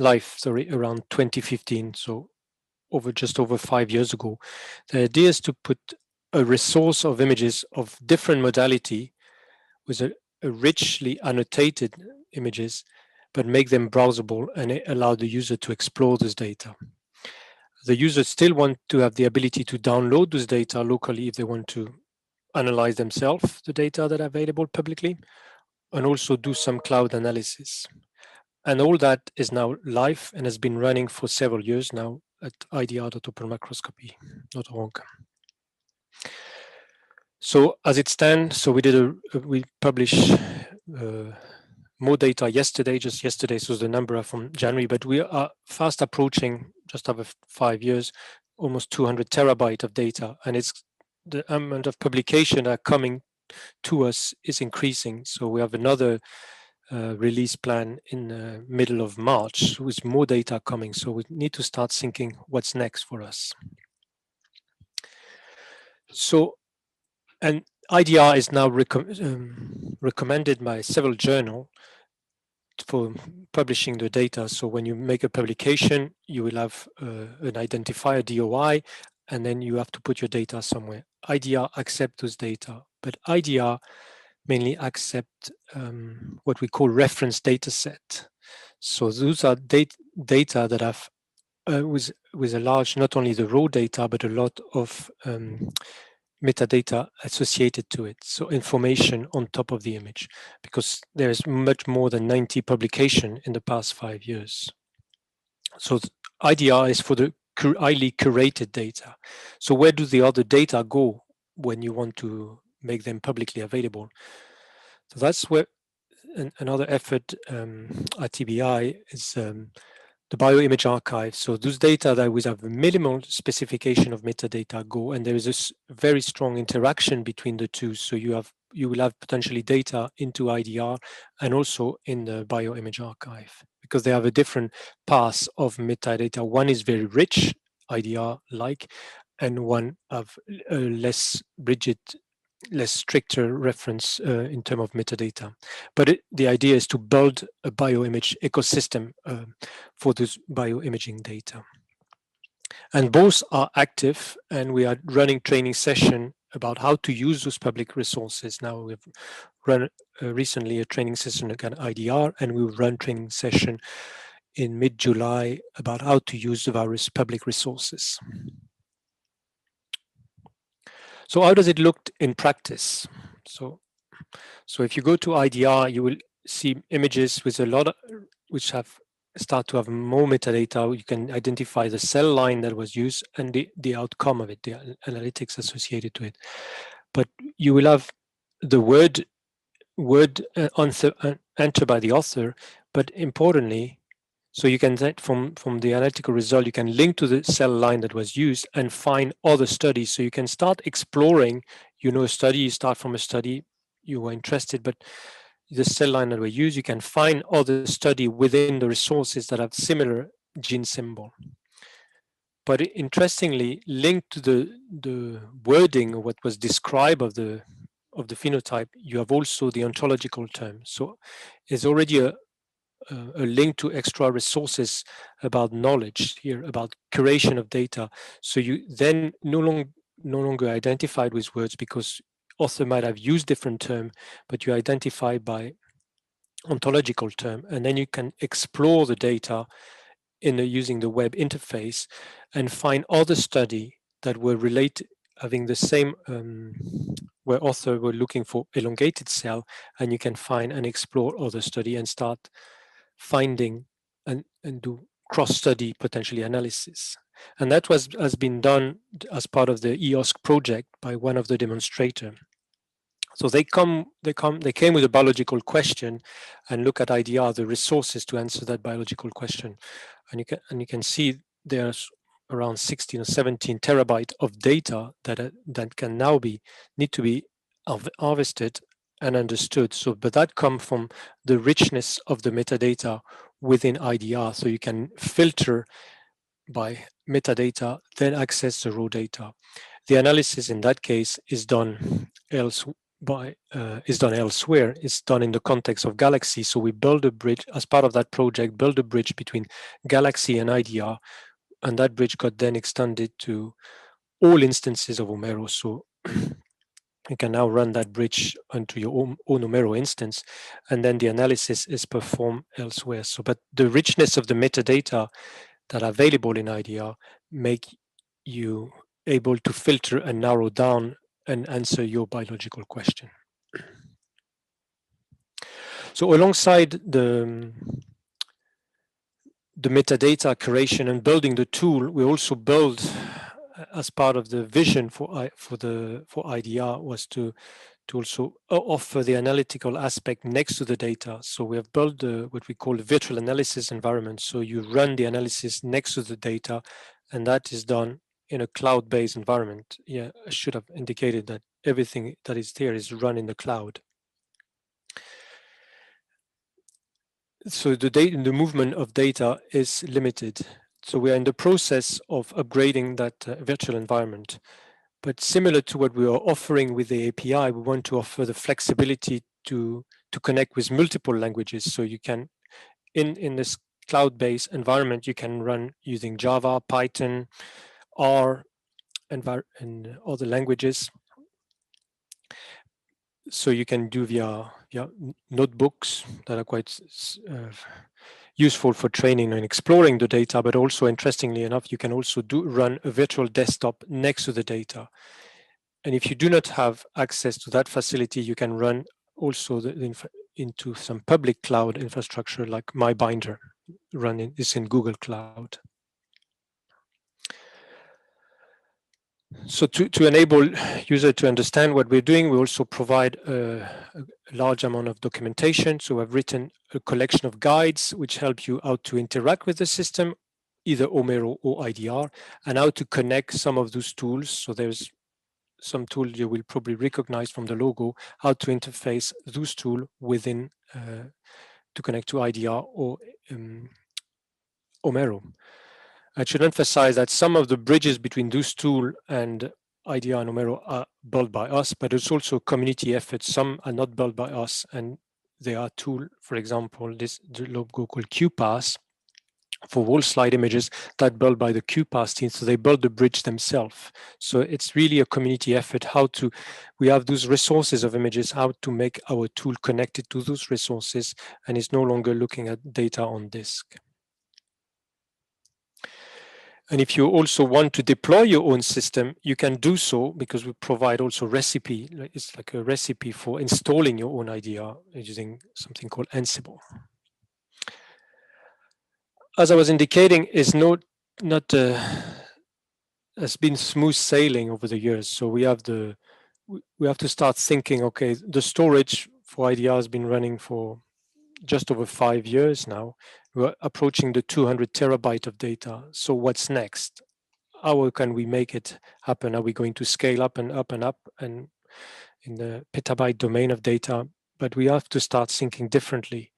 life around 2015, so just over 5 years ago. The idea is to put a resource of images of different modality with a richly annotated images, but make them browsable and allow the user to explore this data. The user still want to have the ability to download this data locally if they want to analyze themselves the data that are available publicly, and also do some cloud analysis. And all that is now live and has been running for several years now at idr.openmicroscopy.org. So as it stands, so we published more data just yesterday, so the number are from January, but we are fast approaching, just over 5 years, almost 200 terabytes of data, and it's the amount of publication that are coming to us is increasing. So we have another release plan in the middle of March with more data coming. So we need to start thinking what's next for us. So, and IDR is now recommended by several journals for publishing the data. So when you make a publication, you will have an identifier DOI, and then you have to put your data somewhere. IDR accept those data, but IDR mainly accept what we call reference data set. So those are data that have with a large, not only the raw data, but a lot of metadata associated to it. So information on top of the image, because there's much more than 90 publications in the past 5 years. So IDR is for the highly curated data. So where do the other data go when you want to make them publicly available? So that's where another effort at TBI is the bioimage archive. So those data that we have a minimal specification of metadata go, and there is a very strong interaction between the two. So you will have potentially data into IDR and also in the bioimage archive, because they have a different path of metadata. One is very rich, IDR-like, and one of less rigid, less stricter reference in terms of metadata. But the idea is to build a bioimage ecosystem for this bioimaging data. And both are active, and we are running training session about how to use those public resources. Now we've run recently a training session again IDR, and we'll run training session in mid-July about how to use the various public resources. So how does it look in practice? So if you go to IDR, you will see images with a lot of, which start to have more metadata. You can identify the cell line that was used and the outcome of it, the analytics associated to it. But you will have the word entered by the author, but importantly, so you can, from the analytical result, you can link to the cell line that was used and find other studies. So you can start exploring, a study, you start from a study you were interested, but the cell line that were used, you can find other study within the resources that have similar gene symbol. But interestingly, linked to the wording of what was described of the phenotype, you have also the ontological term. So it's already a link to extra resources about knowledge here, about curation of data. So you then no longer identified with words, because author might have used different term, but you identify by ontological term, and then you can explore the data using the web interface and find other study that were related, having the same, where author were looking for elongated cell, and you can find and explore other study and start finding and do cross-study potentially analysis. And that has been done as part of the EOSC project by one of the demonstrator. So they came with a biological question and look at IDR, the resources to answer that biological question. And you can see there's around 16 or 17 terabytes of data that can now need to be harvested and understood. So, but that comes from the richness of the metadata within IDR. So you can filter by metadata, then access the raw data. The analysis in that case is done elsewhere. It's done in the context of Galaxy. So we build a bridge as part of that project, build a bridge between Galaxy and IDR, and that bridge got then extended to all instances of Omero. So you can now run that bridge onto your own Omero instance, and then the analysis is performed elsewhere. So, but the richness of the metadata that are available in IDR make you able to filter and narrow down and answer your biological question. So alongside the metadata curation and building the tool, we also build, as part of the vision for IDR, was to also offer the analytical aspect next to the data. So we have built what we call the virtual analysis environment. So you run the analysis next to the data, and that is done in a cloud-based environment. Yeah, I should have indicated that everything that is there is run in the cloud. So the movement of data is limited. So we are in the process of upgrading that virtual environment. But similar to what we are offering with the API, we want to offer the flexibility to connect with multiple languages. So you can, in this cloud-based environment, you can run using Java, Python, R, and other languages. So you can do via notebooks that are quite useful for training and exploring the data, but also, interestingly enough, you can also run a virtual desktop next to the data. And if you do not have access to that facility, you can run also into some public cloud infrastructure like MyBinder. This in Google Cloud. So to enable user to understand what we're doing, we also provide a large amount of documentation. So I've written a collection of guides which help you how to interact with the system, either Omero or IDR, and how to connect some of those tools. So there's some tools you will probably recognize from the logo, how to interface those tools within to connect to IDR or Omero. I should emphasize that some of the bridges between those tools and IDR and Omero are built by us, but it's also community efforts. Some are not built by us, and there are tools, for example, the logo called QPass for wall slide images that built by the QPass team. So they build the bridge themselves. So it's really a community effort. We have those resources of images, how to make our tool connected to those resources, and it's no longer looking at data on disk. And if you also want to deploy your own system, you can do so because we provide also recipe. It's like a recipe for installing your own IDR using something called Ansible. As I was indicating, it's has been smooth sailing over the years. So we have to start thinking, okay, the storage for IDR has been running for just over 5 years now. We're approaching the 200 terabyte of data. So what's next? How can we make it happen? Are we going to scale up and up and up and in the petabyte domain of data? But we have to start thinking differently.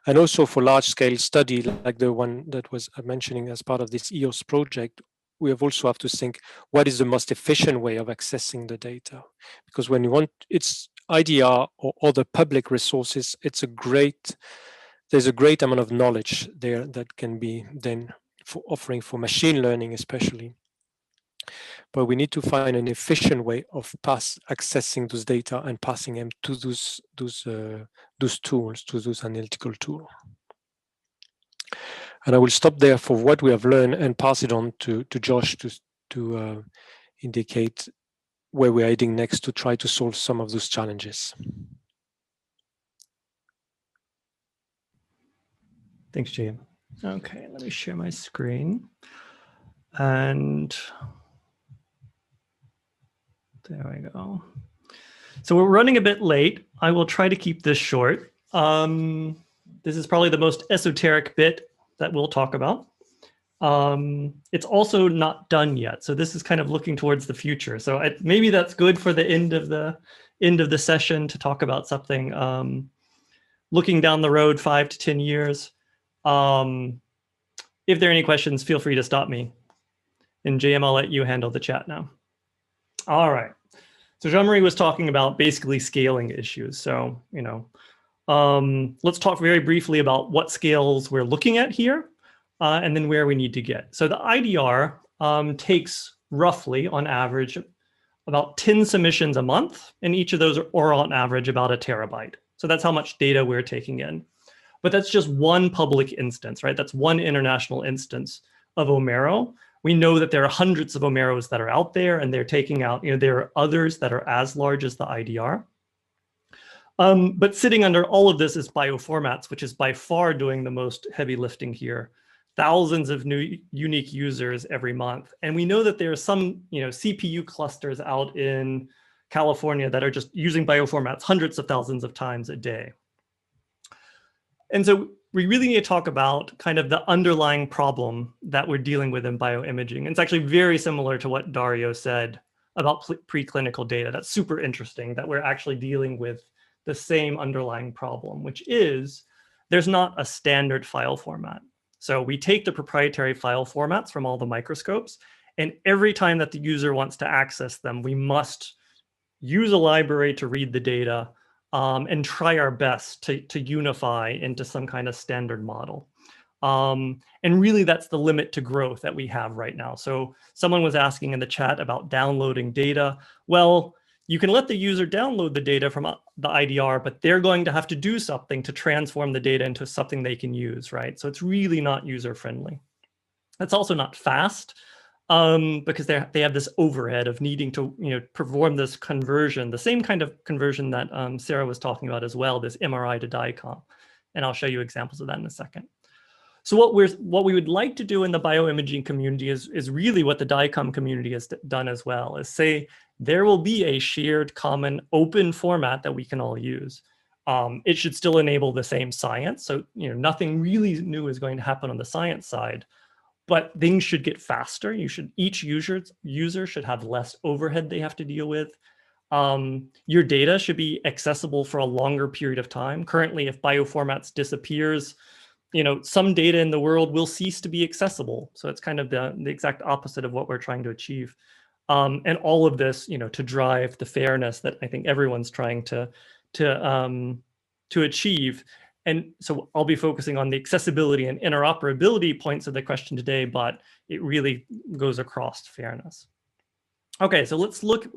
And also for large scale study, like the one that was mentioning as part of this EOS project, we also have to think, what is the most efficient way of accessing the data? Because when you want, it's IDR or other public resources, there's a great amount of knowledge there that can be then for offering for machine learning, especially. But we need to find an efficient way of accessing those data and passing them to those tools, to those analytical tools. And I will stop there for what we have learned and pass it on to Josh to indicate where we're heading next to try to solve some of those challenges. Thanks, Jim. Okay, let me share my screen. And there we go. So we're running a bit late. I will try to keep this short. This is probably the most esoteric bit that we'll talk about. It's also not done yet. So this is kind of looking towards the future. So maybe that's good for the end of the session to talk about something looking down the road 5 to 10 years. If there are any questions, feel free to stop me. And JM, I'll let you handle the chat now. All right. So Jean-Marie was talking about basically scaling issues. So, let's talk very briefly about what scales we're looking at here, and then where we need to get. So the IDR takes roughly, on average, about 10 submissions a month, and each of those are on average about a terabyte. So that's how much data we're taking in. But that's just one public instance, right? That's one international instance of Omero. We know that there are hundreds of Omeros that are out there, and they're taking out, there are others that are as large as the IDR. But sitting under all of this is bioformats, which is by far doing the most heavy lifting here. Thousands of new unique users every month. And we know that there are some CPU clusters out in California that are just using bioformats hundreds of thousands of times a day. And so we really need to talk about kind of the underlying problem that we're dealing with in bioimaging. It's actually very similar to what Dario said about preclinical data. That's super interesting that we're actually dealing with the same underlying problem, which is there's not a standard file format. So we take the proprietary file formats from all the microscopes, and every time that the user wants to access them, we must use a library to read the data and try our best to unify into some kind of standard model. And really that's the limit to growth that we have right now. So someone was asking in the chat about downloading data. Well, you can let the user download the data from the IDR, but they're going to have to do something to transform the data into something they can use, right? So it's really not user-friendly. It's also not fast because they have this overhead of needing to perform this conversion, the same kind of conversion that Sara was talking about as well, this MRI to DICOM. And I'll show you examples of that in a second. So what we would like to do in the bioimaging community is really what the DICOM community has done as well, is say there will be a shared common open format that we can all use. It should still enable the same science. So, nothing really new is going to happen on the science side, but things should get faster. Each user should have less overhead they have to deal with. Your data should be accessible for a longer period of time. Currently, if bioformats disappears, some data in the world will cease to be accessible. So it's kind of the exact opposite of what we're trying to achieve. And all of this, to drive the fairness that I think everyone's trying to achieve. And so I'll be focusing on the accessibility and interoperability points of the question today, but it really goes across fairness. Okay, so let's look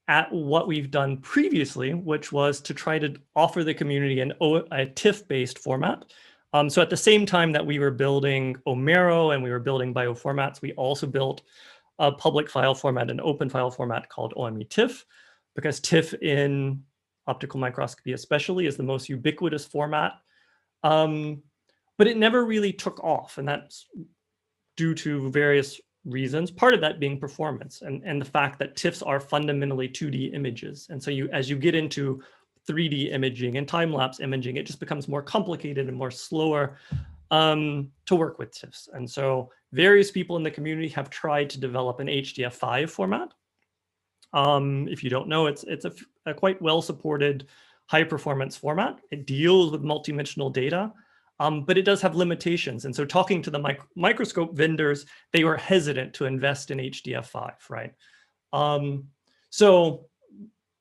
at what we've done previously, which was to try to offer the community a TIFF-based format. So at the same time that we were building Omero and we were building bioformats, we also built a public file format, an open file format called OME TIFF, because TIFF in optical microscopy especially is the most ubiquitous format. But it never really took off, and that's due to various reasons, part of that being performance and the fact that TIFFs are fundamentally 2D images. And so as you get into 3D imaging and time-lapse imaging, it just becomes more complicated and more slower to work with TIFFs. And so various people in the community have tried to develop an HDF5 format. If you don't know, it's a quite well-supported high-performance format. It deals with multidimensional data, but it does have limitations. And so talking to the microscope vendors, they were hesitant to invest in HDF5, right? So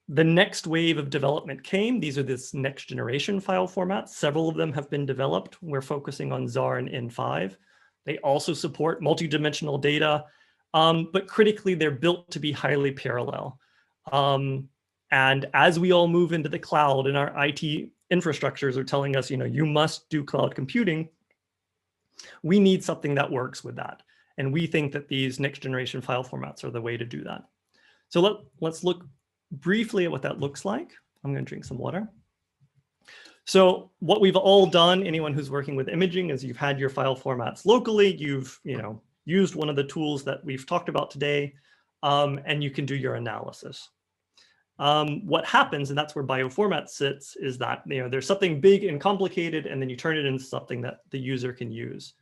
the next wave of development came. These are this next generation file formats. Several of them have been developed. We're focusing on ZAR and N5. They also support multidimensional data, but critically, they're built to be highly parallel. And as we all move into the cloud and our IT infrastructures are telling us, you must do cloud computing, we need something that works with that. And we think that these next generation file formats are the way to do that. So let's look briefly at what that looks like. I'm going to drink some water. So what we've all done, anyone who's working with imaging, is you've had your file formats locally, you've used one of the tools that we've talked about today, and you can do your analysis. What happens, and that's where bioformat sits, is that there's something big and complicated, and then you turn it into something that the user can use.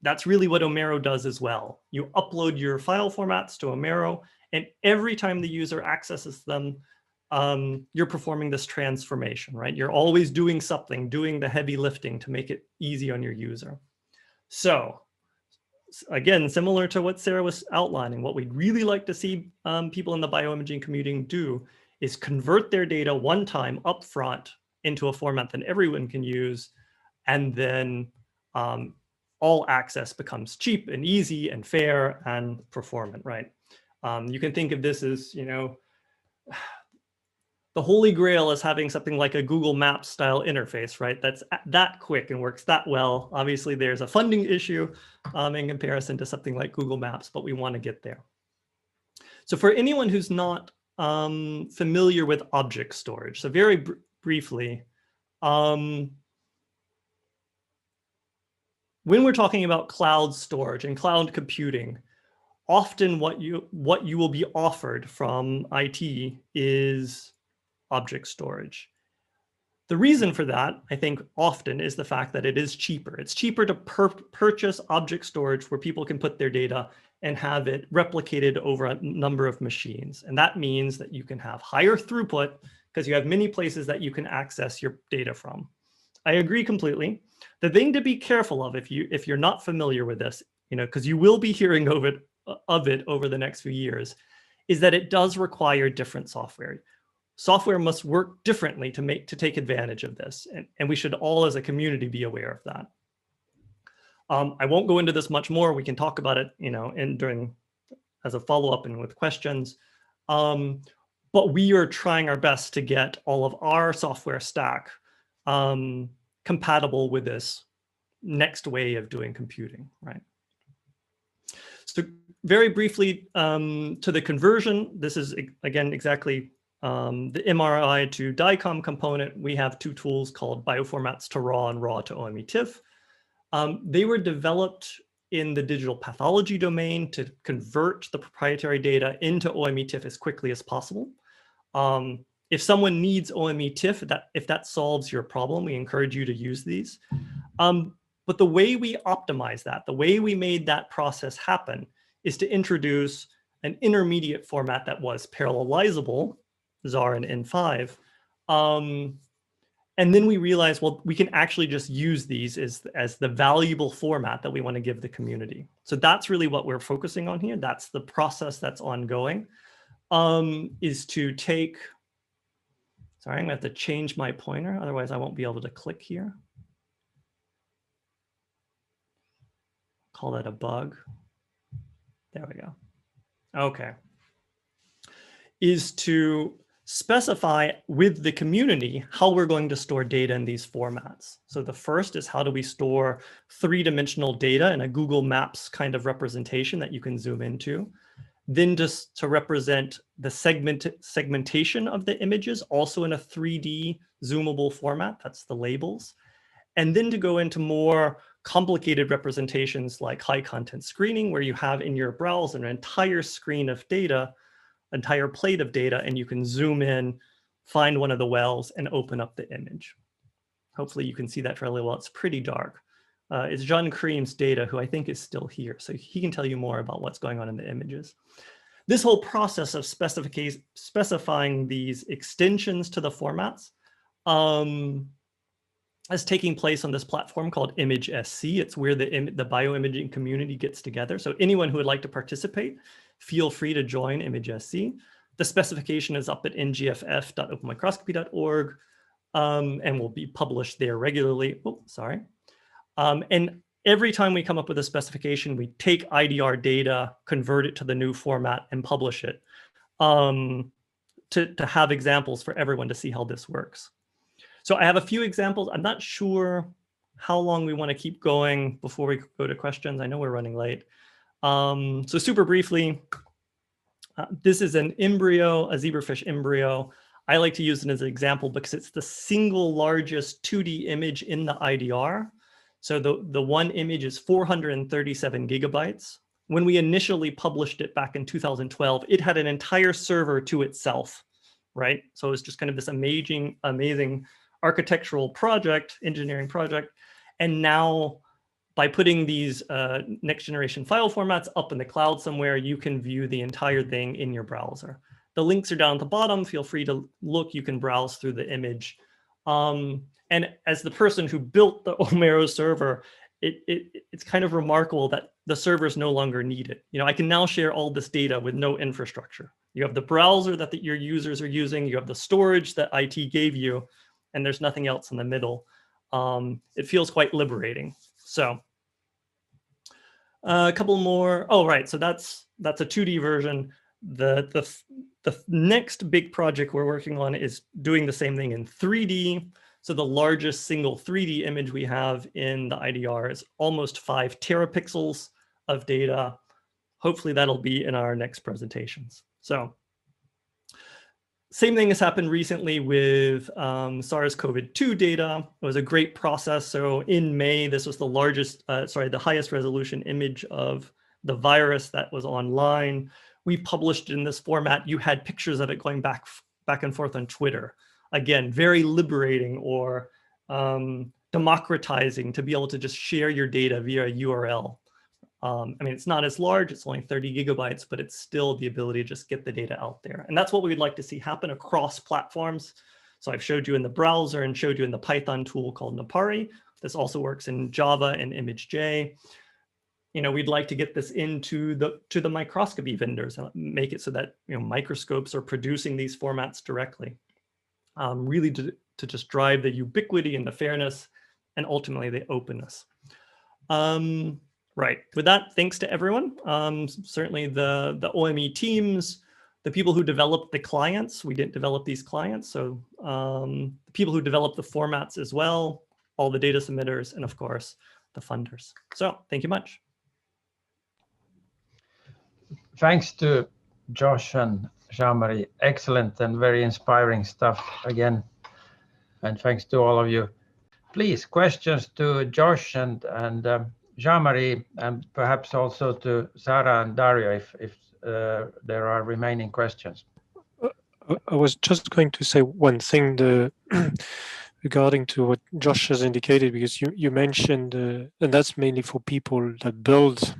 That's really what Omero does as well. You upload your file formats to Omero, and every time the user accesses them, you're performing this transformation, right? You're always doing something, doing the heavy lifting to make it easy on your user. So again, similar to what Sara was outlining, what we'd really like to see people in the bioimaging community do is convert their data one time upfront into a format that everyone can use, and then all access becomes cheap and easy and fair and performant, right? You can think of this as, the holy grail is having something like a Google Maps style interface, right? That's that quick and works that well. Obviously, there's a funding issue in comparison to something like Google Maps, but we want to get there. So for anyone who's not familiar with object storage, so very briefly, when we're talking about cloud storage and cloud computing, often what you will be offered from IT is object storage. The reason for that, I think, often is the fact that it is cheaper. It's cheaper to purchase object storage where people can put their data and have it replicated over a number of machines. And that means that you can have higher throughput because you have many places that you can access your data from. I agree completely. The thing to be careful of if you're not familiar with this, because you will be hearing of it over the next few years, is that it does require different software. Software must work differently to take advantage of this, and we should all as a community be aware of that. I won't go into this much more. We can talk about it, as a follow-up and with questions. But we are trying our best to get all of our software stack compatible with this next way of doing computing, right? So very briefly to the conversion, this is again exactly the MRI to DICOM component. We have two tools called bioformats to raw and raw to OME TIFF. They were developed in the digital pathology domain to convert the proprietary data into OME TIFF as quickly as possible. If someone needs OME TIFF, if that solves your problem, we encourage you to use these. But the way we optimize that, the way we made that process happen, is to introduce an intermediate format that was parallelizable, ZAR and N5. And then we realized, well, we can actually just use these as the valuable format that we want to give the community. So that's really what we're focusing on here. That's the process that's ongoing, is to take, sorry, I'm going to have to change my pointer, otherwise I won't be able to click here. Call that a bug. There we go. Okay. Is to specify with the community how we're going to store data in these formats. So the first is, how do we store three-dimensional data in a Google Maps kind of representation that you can zoom into? Then just to represent the segmentation of the images, also in a 3D zoomable format, that's the labels. And then to go into more complicated representations like high content screening, where you have in your browser an entire screen of data, entire plate of data, and you can zoom in, find one of the wells, and open up the image. Hopefully you can see that fairly well. It's pretty dark. It's John Cream's data, who I think is still here, so he can tell you more about what's going on in the images. This whole process of specifying these extensions to the formats is taking place on this platform called ImageSC. It's where the bioimaging community gets together. So anyone who would like to participate, feel free to join ImageSC. The specification is up at ngff.openmicroscopy.org and will be published there regularly. Oh, sorry. And every time we come up with a specification, we take IDR data, convert it to the new format, and publish it to have examples for everyone to see how this works. So I have a few examples. I'm not sure how long we want to keep going before we go to questions. I know we're running late. So super briefly, this is an embryo, a zebrafish embryo. I like to use it as an example because it's the single largest 2D image in the IDR. So the one image is 437 gigabytes. When we initially published it back in 2012, it had an entire server to itself, right? So it was just kind of this amazing architectural project, engineering project. And now by putting these next generation file formats up in the cloud somewhere, you can view the entire thing in your browser. The links are down at the bottom. Feel free to look. You can browse through the image. And as the person who built the Omero server, it's kind of remarkable that the server is no longer needed. You know, I can now share all this data with no infrastructure. You have the browser that your users are using. You have the storage that IT gave you, and there's nothing else in the middle. It feels quite liberating. So a couple more. Oh, right. So that's a 2D version. The next big project we're working on is doing the same thing in 3D. So the largest single 3D image we have in the IDR is almost 5 terapixels of data. Hopefully that'll be in our next presentations. So same thing has happened recently with SARS-CoV-2 data. It was a great process. So in May, this was the the highest resolution image of the virus that was online. We published it in this format. You had pictures of it going back and forth on Twitter. Again, very liberating or democratizing to be able to just share your data via URL. I mean, it's not as large, it's only 30 gigabytes, but it's still the ability to just get the data out there. And that's what we'd like to see happen across platforms. So I've showed you in the browser and showed you in the Python tool called Napari. This also works in Java and ImageJ. You know, we'd like to get this into the microscopy vendors and make it so that, you know, microscopes are producing these formats directly. Really to just drive the ubiquity and the fairness and ultimately the openness. Right, with that, thanks to everyone. Certainly the OME teams, the people who developed the clients. We didn't develop these clients, so the people who developed the formats as well, all the data submitters, and of course, the funders. So thank you much. Thanks to Josh and Jean-Marie. Excellent and very inspiring stuff again. And thanks to all of you. please, questions to Josh and Jean-Marie, and perhaps also to Sara and Dario if there are remaining questions. I was just going to say one thing regarding to what Josh has indicated, because you mentioned, and that's mainly for people that build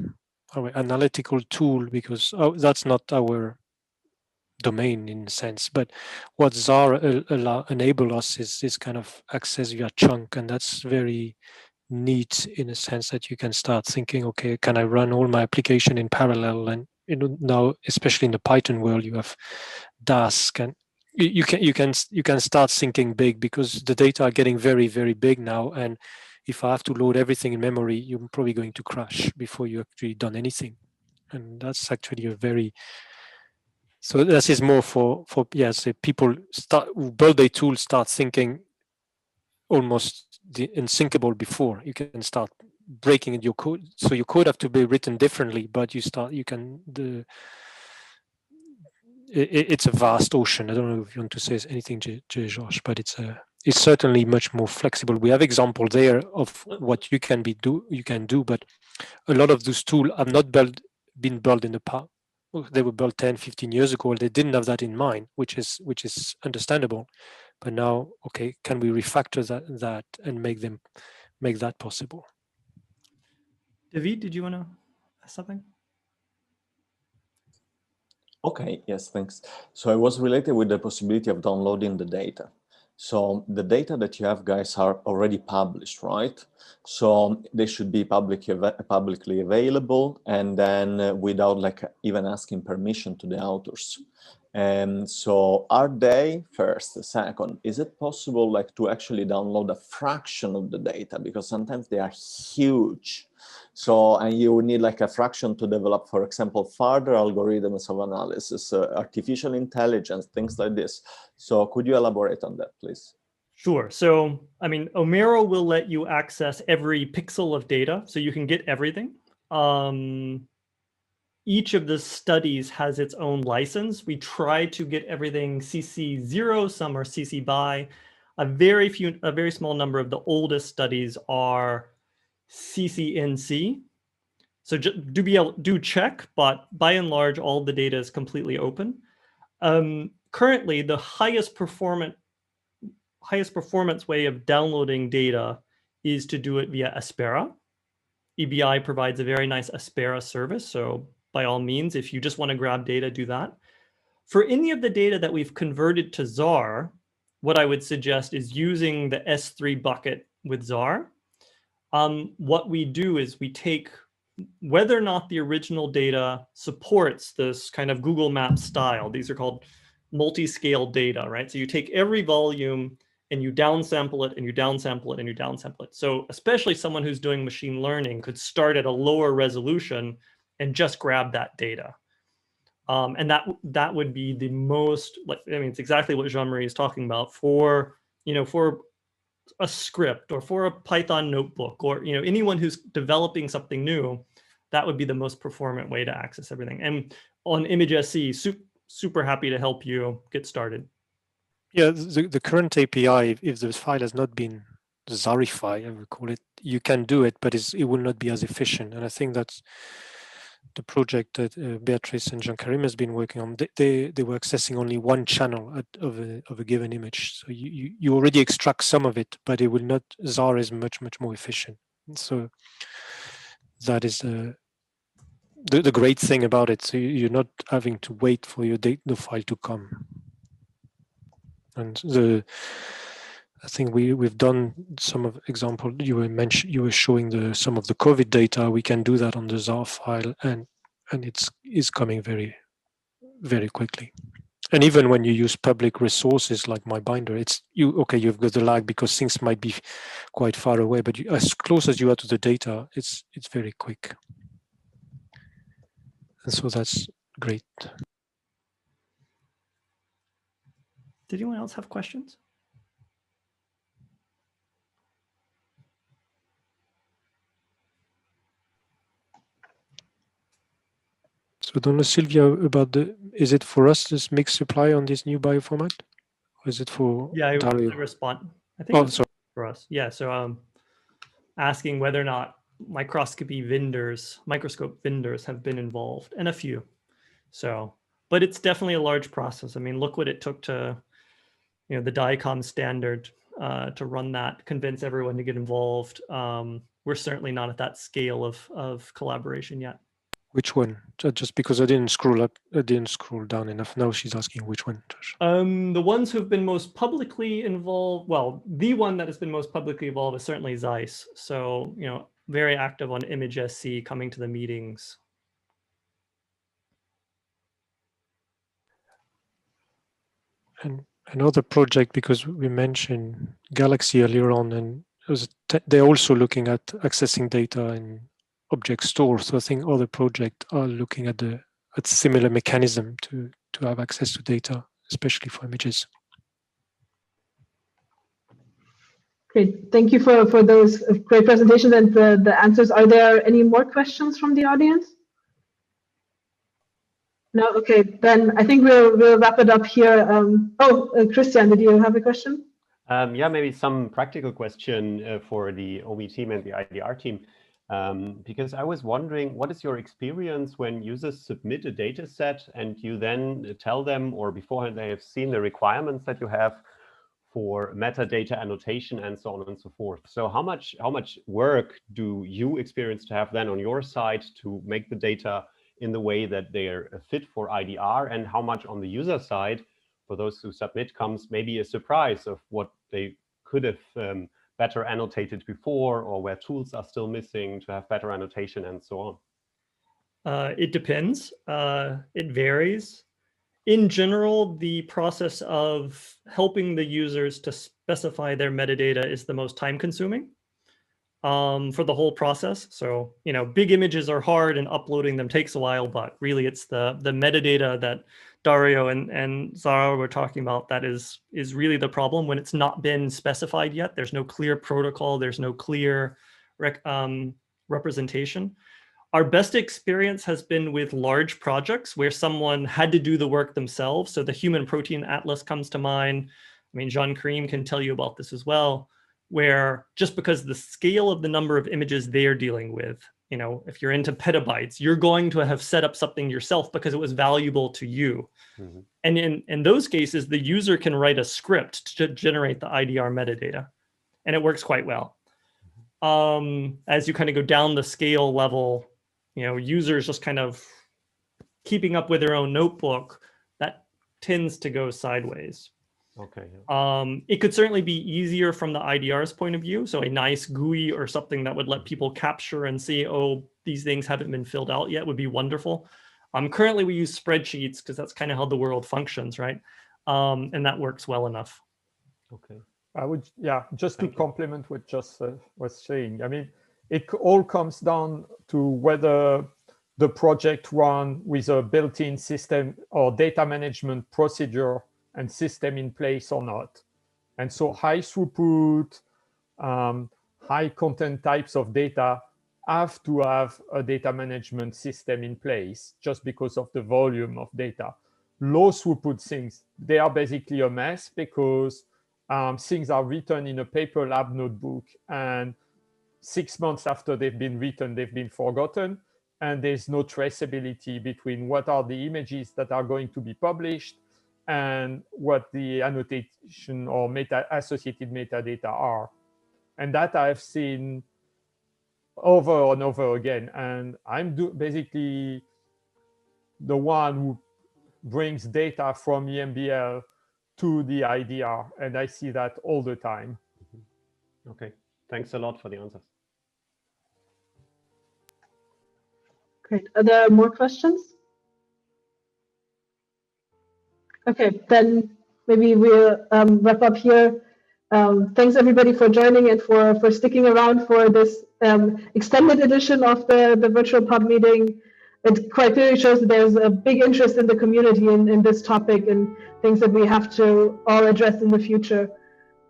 our analytical tool, because that's not our domain in a sense, but what Zara enable us is this kind of access via chunk, and that's very neat in a sense that you can start thinking, okay, can I run all my application in parallel? And now, especially in the Python world, you have Dask, and you can start thinking big, because the data are getting very, very big now, and if I have to load everything in memory, you're probably going to crash before you actually done anything. And that's actually a very, so this is more for yes, people who build a tool start thinking almost the unthinkable before. You can start breaking in your code, so your code have to be written differently, but it's a vast ocean. I don't know if you want to say anything, Josh, but it's certainly much more flexible. We have example there of what you can do, but a lot of those tools have not been built in the past. They were built 10, 15 years ago. They didn't have that in mind, which is understandable. But now, okay, can we refactor that and make that possible? David, did you want to ask something? Okay, yes, thanks. So I was related with the possibility of downloading the data. So the data that you have, guys, are already published, right? So they should be publicly available, and then without like even asking permission to the authors. And so are they, first, second, is it possible like to actually download a fraction of the data? Because sometimes they are huge. So, and you need like a fraction to develop, for example, further algorithms of analysis, artificial intelligence, things like this. So could you elaborate on that, please? Sure. So, I mean, Omero will let you access every pixel of data, so you can get everything. Each of the studies has its own license. We try to get everything CC0, some are CC BY. A very small number of the oldest studies are CCNC. So do check, but by and large, all the data is completely open. Currently, the highest performance way of downloading data is to do it via Aspera. EBI provides a very nice Aspera service, so by all means, if you just want to grab data, do that. For any of the data that we've converted to ZAR, what I would suggest is using the S3 bucket with ZAR. What we do is we take whether or not the original data supports this kind of Google Maps style. These are called multi-scale data, right? So you take every volume and you downsample it and you downsample it and you downsample it. So especially someone who's doing machine learning could start at a lower resolution and just grab that data. And that would be the most, like, I mean, it's exactly what Jean-Marie is talking about for a script or for a Python notebook, or anyone who's developing something new, that would be the most performant way to access everything. And on ImageSC, super happy to help you get started. Yeah, the current API, if the file has not been Zarified, I would call it, you can do it, but it will not be as efficient. And I think that's the project that Beatrice and Jean-Karim has been working on. They were accessing only one channel of a given image. So you already extract some of it, but it will not. ZAR is much more efficient. So that is the great thing about it. So you're not having to wait for the file to come. And I think we've done some of example. You were showing some of the COVID data. We can do that on the ZAR file, and it's coming very, very quickly. And even when you use public resources like MyBinder, you've got the lag because things might be quite far away. But as close as you are to the data, it's very quick. And so that's great. Did anyone else have questions? So I don't know, Sylvia, about is it for us this mixed supply on this new bioformat? Or is it for Yeah, Dario? I respond. I think. Oh, sorry. for us. Yeah, so asking whether or not microscope vendors have been involved, and a few. So, but it's definitely a large process. I mean, look what it took to, the DICOM standard to run that, convince everyone to get involved. We're certainly not at that scale of collaboration yet. Which one? Just because I didn't scroll down enough. Now she's asking which one. The ones who've been most publicly involved, well, the one that has been most publicly involved is certainly Zeiss. So, very active on ImageSC, coming to the meetings. And another project, because we mentioned Galaxy earlier on, and they're also looking at accessing data in object store. So I think other projects are looking at similar mechanism to have access to data, especially for images. Great, thank you for those great presentations and the answers. Are there any more questions from the audience? No, okay, then I think we'll wrap it up here. Christian, did you have a question? Yeah, maybe some practical question for the OME team and the IDR team. Because I was wondering, what is your experience when users submit a data set and you then tell them, or beforehand they have seen the requirements that you have for metadata annotation and so on and so forth. So how much work do you experience to have then on your side to make the data in the way that they are fit for IDR, and how much on the user side for those who submit comes maybe a surprise of what they could have better annotated before, or where tools are still missing to have better annotation and so on? It depends. It varies. In general, the process of helping the users to specify their metadata is the most time consuming for the whole process. So, big images are hard and uploading them takes a while, but really it's the metadata that Dario and Sara were talking about that is really the problem when it's not been specified yet. There's no clear protocol, there's no clear representation. Our best experience has been with large projects where someone had to do the work themselves. So the Human Protein Atlas comes to mind. I mean, Jean Karim can tell you about this as well, where just because the scale of the number of images they're dealing with, if you're into petabytes, you're going to have set up something yourself because it was valuable to you. Mm-hmm. And in those cases, the user can write a script to generate the IDR metadata, and it works quite well. As you kind of go down the scale level, users just kind of keeping up with their own notebook, that tends to go sideways. Okay. Yeah. It could certainly be easier from the IDR's point of view. So a nice GUI or something that would let people capture and see, oh, these things haven't been filled out yet would be wonderful. Currently we use spreadsheets because that's kind of how the world functions, right? And that works well enough. Okay. I would, just to complement what Just was saying. I mean, it all comes down to whether the project run with a built-in system or data management procedure and system in place or not. And so high throughput, high content types of data have to have a data management system in place just because of the volume of data. Low throughput things, they are basically a mess because things are written in a paper lab notebook, and 6 months after they've been written, they've been forgotten, and there's no traceability between what are the images that are going to be published and what the annotation or associated metadata are. And that I've seen over and over again. And I'm basically the one who brings data from EMBL to the IDR, and I see that all the time. Okay, thanks a lot for the answers. Great. Are there more questions? Okay, then maybe we'll wrap up here. Thanks everybody for joining and for sticking around for this extended edition of the virtual pub meeting. It quite clearly shows that there's a big interest in the community in this topic and things that we have to all address in the future.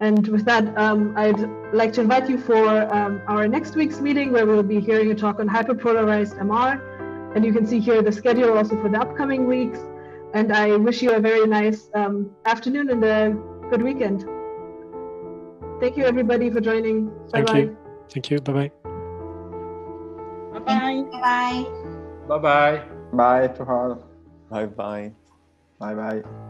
And with that, I'd like to invite you for our next week's meeting, where we'll be hearing a talk on hyperpolarized MR. And you can see here the schedule also for the upcoming weeks. And I wish you a very nice afternoon and a good weekend. Thank you, everybody, for joining. Thank Bye-bye. you. Thank you. Bye-bye. Bye-bye. Bye. Bye-bye. Bye to all. Bye bye. Bye bye.